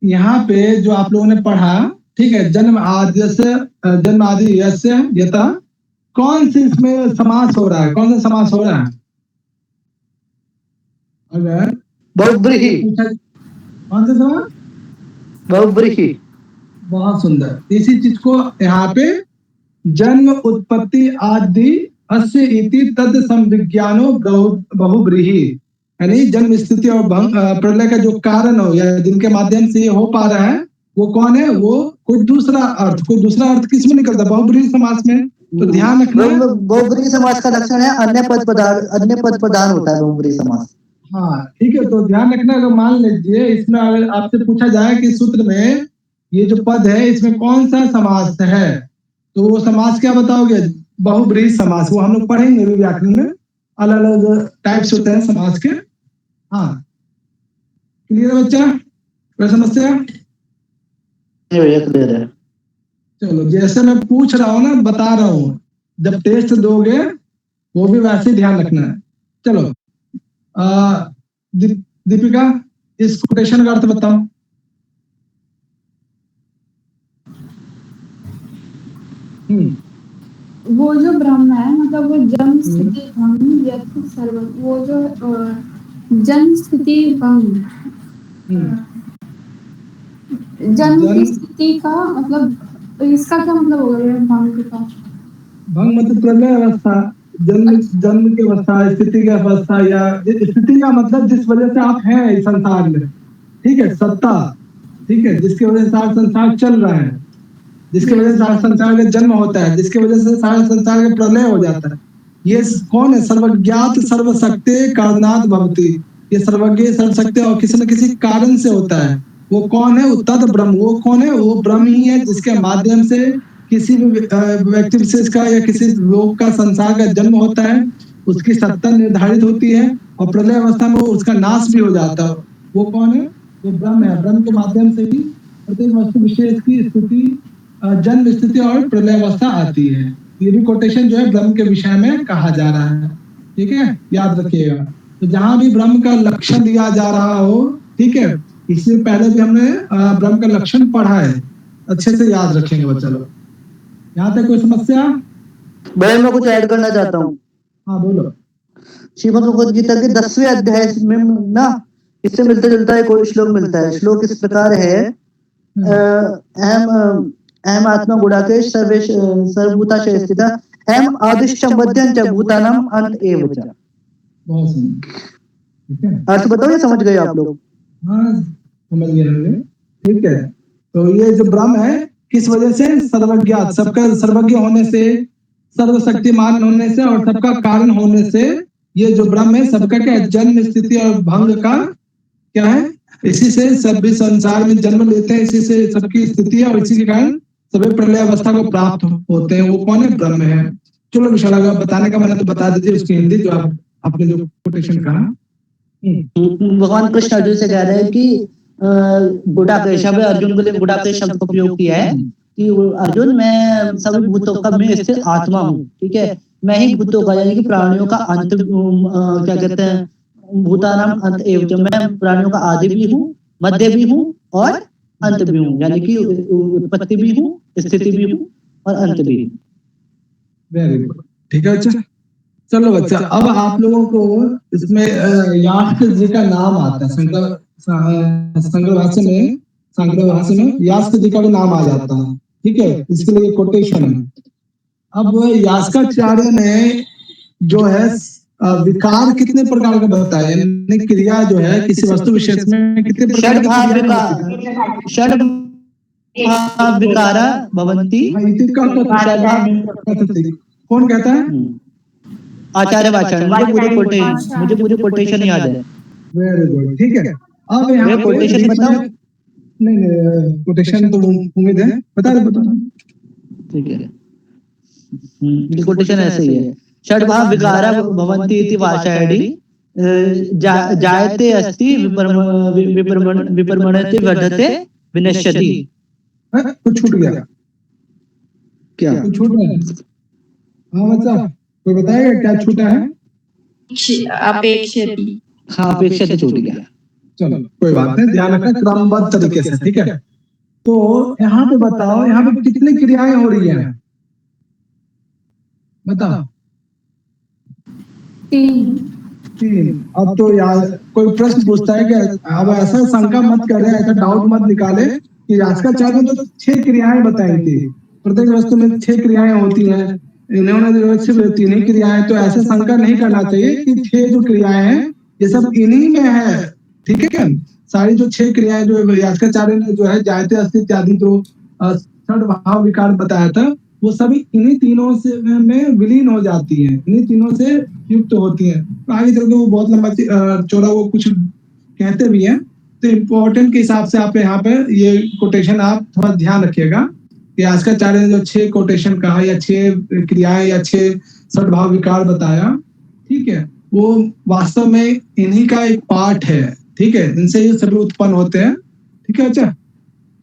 यहाँ पे जो आप लोगों ने पढ़ा, ठीक है, जन्म आदि यस्य यथा, कौन से इसमें समास हो रहा है? कौन सा समास हो रहा है? अगर बहुब्रीहि, कौन सा समास? बहुब्रीहि। बहुत सुंदर। इसी चीज को यहाँ पे जन्म उत्पत्ति आदि अस्य इति तद संविज्ञानो बहुब्रीहि, यानी जन्म, स्थिति और प्रलय का जो कारण हो या जिनके माध्यम से ये हो पा रहा है, वो कौन है? वो कोई दूसरा अर्थ किसमें निकलता है? बहुब्रीहि समास में। तो ध्यान रखना, बहुब्रीहि समास का लक्षण है अन्य पद प्रधान होता है बहुब्रीहि समास। हाँ, ठीक है, तो ध्यान रखना। अगर मान लीजिए इसमें अगर आपसे पूछा जाए कि सूत्र में ये जो पद है इसमें कौन सा समास है, तो वो समास क्या बताओगे? बहुब्रीहि समास। वो हम लोग पढ़ेंगे व्याकरण में, अलग अलग टाइप्स होते हैं समास के। हाँ, क्लियर है बच्चा? कोई समस्या? क्लियर है। चलो, जैसे मैं पूछ रहा हूँ ना, बता रहा हूँ, जब टेस्ट दोगे वो भी वैसे ध्यान रखना है। चलो, दीपिका, इस कोटेशन का अर्थ बताओ। वो जो ब्रह्म है, मतलब वो जन्म स्थिति भंग यथ सर्व, वो जो जन्म स्थिति भंग, जन्म की स्थिति का मतलब, इसका क्या मतलब होगा भंग का? भंग मतलब प्रलय अवस्था, जन्म की अवस्था, स्थिति की अवस्था, या स्थिति का मतलब जिस वजह से आप हैं इस संसार में, ठीक है, सत्ता, ठीक है, जिसकी वजह से सारा संसार चल रहा है, जिसकी वजह से सारा संसार का जन्म होता है, जिसकी वजह से सारा संसार का प्रलय हो जाता है। ये कौन है? सर्वज्ञात सर्वशक्ति कारणात् भवति। ये सर्वज्ञ, सर्वशक्ति और किसी न किसी कारण से होता है। वो कौन है? तद ब्रह्म। वो कौन है? वो ब्रह्म ही है, जिसके माध्यम से किसी भी व्यक्ति विशेष का या किसी लोग का संसार का जन्म होता है, उसकी सत्ता निर्धारित होती है और प्रलय अवस्था में उसका नाश भी हो जाता है। वो कौन है? वो ब्रह्म है। ब्रह्म के माध्यम से ही प्रत्येक वस्तु विशेष की स्थिति, जन्म, स्थिति और प्रलय अवस्था आती है। ये भी कोटेशन जो है ब्रह्म के विषय में कहा जा रहा है, ठीक है, याद रखिएगा। तो जहां भी ब्रह्म का लक्षण दिया जा रहा हो, ठीक है, इससे पहले भी हमने ब्रह्म का लक्षण पढ़ा है, अच्छे से याद रखेंगे बच्चा लोग। यहाँ तक कोई समस्या? भाई मैं कुछ ऐड करना चाहता हूँ। हाँ बोलो। श्रीमद् भगवद गीता के 10वें अध्याय में ना इससे मिलता जुलता एक और श्लोक मिलता है। श्लोक इस प्रकार है, अहम आत्मा गुणाकेश सर्वेश सर्वभूताशय स्थिता अहम आदिश्च मध्यं च भूतानां अंत एव च। बहुत सुंदर, अर्थ बताओ, ये समझ गए आप लोग? हाँ समझ गए होंगे, ठीक है। तो ये जो ब्रह्म है किस वजह से? सर्वज्ञात, सबका सर्वज्ञ होने से, सर्वशक्तिमान होने से और सबका कारण होने से ये जो ब्रह्म है सबका क्या है? जन्म स्थिति और भंग का क्या है? इसी से सभी संसार में जन्म लेते हैं, इसी से सबकी स्थिति है और इसी के कारण सभी प्रलय अवस्था को प्राप्त होते हैं। वो कौन है? ब्रह्म है। चलो विशाल अगर बताने का मैंने तो बता दीजिए उसकी हिंदी, जो आपने जो कोटेशन कहा। भगवान कृष्ण अर्जुन से कह रहे हैं कि गुडाकेश, अर्जुन के लिए गुडाकेश शब्द का प्रयोग किया है कि अर्जुन मैं सभी भूतों का मैं स्थिर आत्मा हूँ, ठीक है, मैं ही भूतों का यानी कि प्राणियों का अंत, क्या कहते हैं, भूतानां अंत एव च, मैं प्राणियों का आदि भी हूँ, मध्य भी हूँ और अंत भी हूँ, यानी कि उत्पत्ति भी हूँ, स्थिति भी हूँ और अंत भी हूँ। वेरी गुड, ठीक है बच्चा। चलो बच्चा, अब आप लोगों को इसमें यास्क जी का नाम आता है, संकर भाषा में यास्क जी का भी नाम आ जाता है, ठीक है, इसके लिए कोटेशन है। अब यास्काचार्य ने जो है विकार कितने प्रकार का बताया, यानी क्रिया जो है किसी वस्तु विशेष में कितने प्रकार की विकारा भवन्ति। कौन कहता है? आचार्य वाचार्य। मुझे पूरी कोटेशन याद है। वेरी गुड, ठीक है। अब यहाँ कोटेशन बताओ। नहीं कोटेशन तो उम्मीद है बता दो, ठीक है। कोटेशन ऐसे ही है, षड्भाव विकारा भवन्ति इति वाचायडी जायते अस्ति विपरमणते वर्धते विनश्यति। कुछ छूट गया क्या? कुछ छूट गया? हाँ बच्चा कोई बताएगा क्या छूटा है? अपेक्षति। हाँ अपेक्षति छूट गया। चलो कोई बात नहीं, ध्यान रखना क्रमबद्ध तरीके से, ठीक है। तो यहाँ पे बताओ, यहाँ पे कितनी क्रियाएं हो रही हैं बताओ? 3। अब तो यार कोई प्रश्न पूछता है कि अब ऐसा शंका मत करें, ऐसा डाउट मत निकाले कि यास्काचार्य ने तो 6 क्रियाएं बताई थी, प्रत्येक वस्तु में 6 क्रियाएं होती हैं, इन्होंने जो सिर्फ 3 ही क्रियाएं, तो ऐसा शंका नहीं करना चाहिए कि 6 जो क्रियाएं हैं ये सब इन्हीं में है, ठीक है। सारी जो 6 क्रियाएं जो यास्काचार्य ने जो है जायते अस्ति इत्यादि जो षड्भाव विकार बताया था, वो सभी इन्हीं तीनों से में विलीन हो जाती हैं, इन्हीं तीनों से युक्त होती हैं। तो आगे चल के वो बहुत लंबा चौड़ा वो कुछ कहते भी हैं, तो इम्पोर्टेंट के हिसाब से आप यहाँ पे ये कोटेशन आप थोड़ा ध्यान रखिएगा कि यास्काचार्य ने जो 6 कोटेशन कहा या 6 क्रियाएं या 6 षड्भाव विकार बताया, ठीक है, वो वास्तव में इन्हीं का एक पार्ट है, ठीक है, इनसे ये सभी उत्पन्न होते हैं, ठीक है। अच्छा,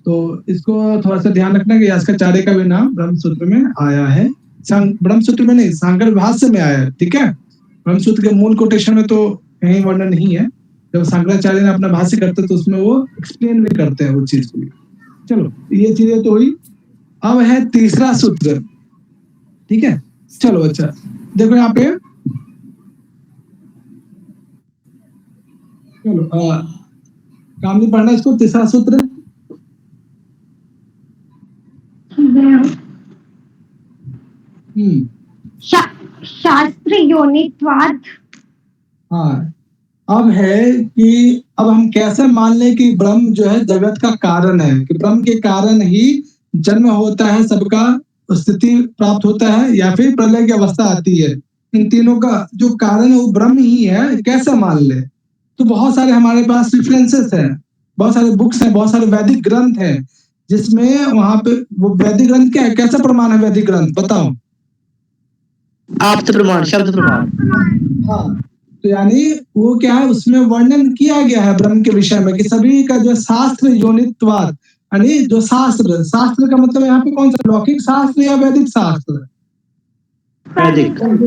तो इसको थोड़ा सा ध्यान रखना कि यास्काचार्य का भी नाम ब्रह्मसूत्र में आया है, ब्रह्मसूत्र में नहीं, सांकर भाष्य में आया है, ठीक है। ब्रह्मसूत्र के मूल कोटेशन में तो कहीं वर्णन नहीं है, जब शंकराचार्य ने अपना भाष्य करते तो उसमें वो एक्सप्लेन भी करते हैं वो चीज को। चलो ये चीजें तो हुई, अब है तीसरा सूत्र, ठीक है। चलो अच्छा देखो यहाँ पे, चलो काम नहीं पढ़ना इसको, तीसरा सूत्र शास्त्र योनित्वात्। हाँ, अब है कि अब हम कैसे मान लें कि ब्रह्म जो है जगत का कारण है, कि ब्रह्म के कारण ही जन्म होता है, सबका स्थिति प्राप्त होता है या फिर प्रलय की अवस्था आती है। इन तीनों का जो कारण है वो ब्रह्म ही है, कैसे मान ले? तो बहुत सारे हमारे पास रेफरेंसेस हैं, बहुत सारे बुक्स हैं, बहुत सारे वैदिक ग्रंथ हैं, जिसमें वहां पे वो वैदिक ग्रंथ क्या है, कैसा प्रमाण है वैदिक ग्रंथ बताओ? आप्त प्रमाण, शब्द प्रमाण। हाँ, तो यानी वो क्या है, उसमें वर्णन किया गया है ब्रह्म के विषय में कि सभी का जो शास्त्र योनित्वात्, यानी जो शास्त्र का मतलब यहाँ पे कौन सा, लौकिक शास्त्र या वैदिक शास्त्र? वैदिक हाँ, तो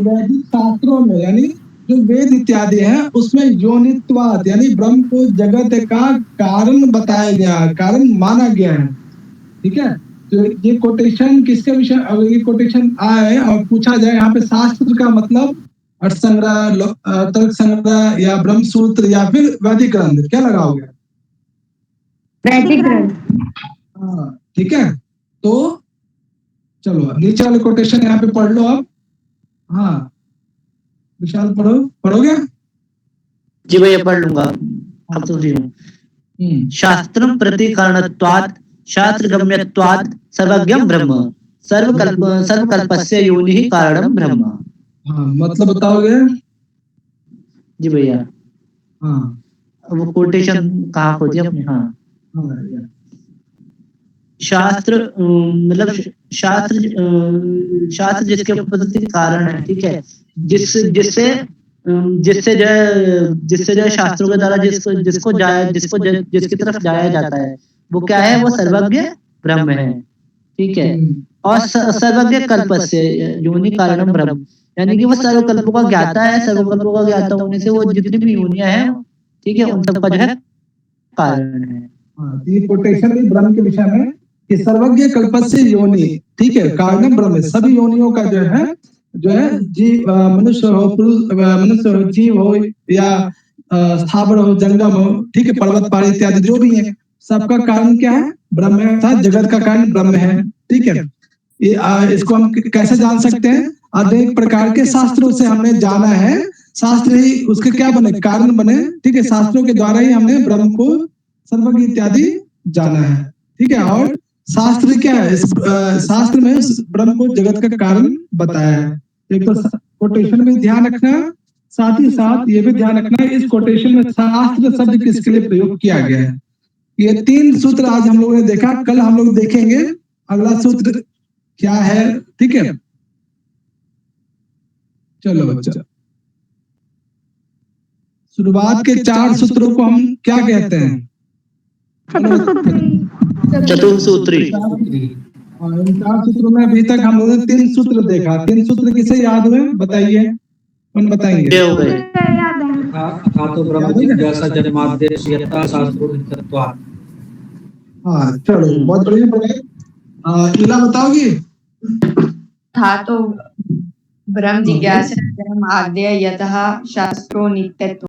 वैदिक शास्त्रों में यानी जो वेद इत्यादि है उसमें योनित्वात यानी ब्रह्म को जगत का कारण बताया गया है, कारण माना गया है। ठीक है, तो ये कोटेशन किसके विषय, अगर ये कोटेशन आए और पूछा जाए यहाँ पे शास्त्र का मतलब अर्थ संग्रह, तर्क संग्रह या ब्रह्म सूत्र या फिर वैदिक ग्रंथ, क्या लगाओगे? वैदिक ग्रंथ। हाँ ठीक है, तो चलो नीचे वाले कोटेशन यहाँ पे पढ़ लो आप। हाँ विशाल पढ़ोगे? जी भैया पढ़ लूंगा, अब तो फ्री हूँ। शास्त्रम प्रतिकारणत्वात् शास्त्रगम्यत्वात् सर्वज्ञं ब्रह्म सर्वकल्पस्य योनिः कारणं ब्रह्म। हाँ मतलब बताओगे? जी भैया। हाँ वो कोटेशन कहाँ होती है अपनी? हाँ शास्त्र मतलब शास्त्र जिसके उपस्थिति कारण है, ठीक है, जिससे जो है शास्त्रों के द्वारा जिसकी तरफ जाया जाता है वो क्या है? वो सर्वज्ञ ब्रह्म है, ठीक है। और सर्वज्ञ कल्पस्य योनि कारणम ब्रह्म, यानी कि वो सर्वकल्पों का ज्ञाता है, सर्वकल्पों का ज्ञाता होने से वो जितनी भी योनियां हैं, ठीक है, उन सबका जो है कारण है। ये कोटेशन भी ब्रह्म के विषय में कि सर्वज्ञ कल्पस्य योनि, ठीक है, कारणम ब्रह्म, सभी योनियों का जो है जीव, मनुष्य हो, मनुष्य हो, जीव हो या स्थावर हो, जंगम हो, ठीक है, पर्वत पहाड़ इत्यादि जो भी है, सबका कारण क्या है? ब्रह्म है, अर्थात जगत का कारण ब्रह्म है। ठीक है, ये इसको हम कैसे जान सकते हैं? अनेक प्रकार के शास्त्रों से हमने जाना है, शास्त्र ही उसके क्या बने? कारण बने। ठीक है, शास्त्रों के द्वारा ही हमने ब्रह्म को सर्वज्ञ इत्यादि जाना है। ठीक है, और शास्त्र क्या है? शास्त्र में ब्रह्म को जगत का कारण बताया है। एक तो कोटेशन में ध्यान रखना, साथ ही साथ ये भी ध्यान रखना इस कोटेशन में शास्त्र शब्द किसके लिए प्रयोग किया गया है। ये 3 सूत्र आज हम लोगों ने देखा, कल हम लोग देखेंगे अगला सूत्र क्या है। ठीक है, चलो बच्चा, शुरुआत के 4 सूत्रों को हम क्या कहते हैं? चतुर्सूत्री। और इन 4 सूत्रों में अभी तक हम लोगों ने 3 सूत्र देखा। 3 सूत्र किसे याद हुए? बताइए, कौन बताएंगे? हो गए। अथातो ब्रह्म जिज्ञासा जन्माद्यस्य यथा शास्त्रो नित्यत्वात्। हाँ चलो, बहुत बढ़िया पढ़े। इला बताओगी? था तो ब्रह्म जिज्ञासा जन्म आद्य यतः शास्त्रो नित्यत्व।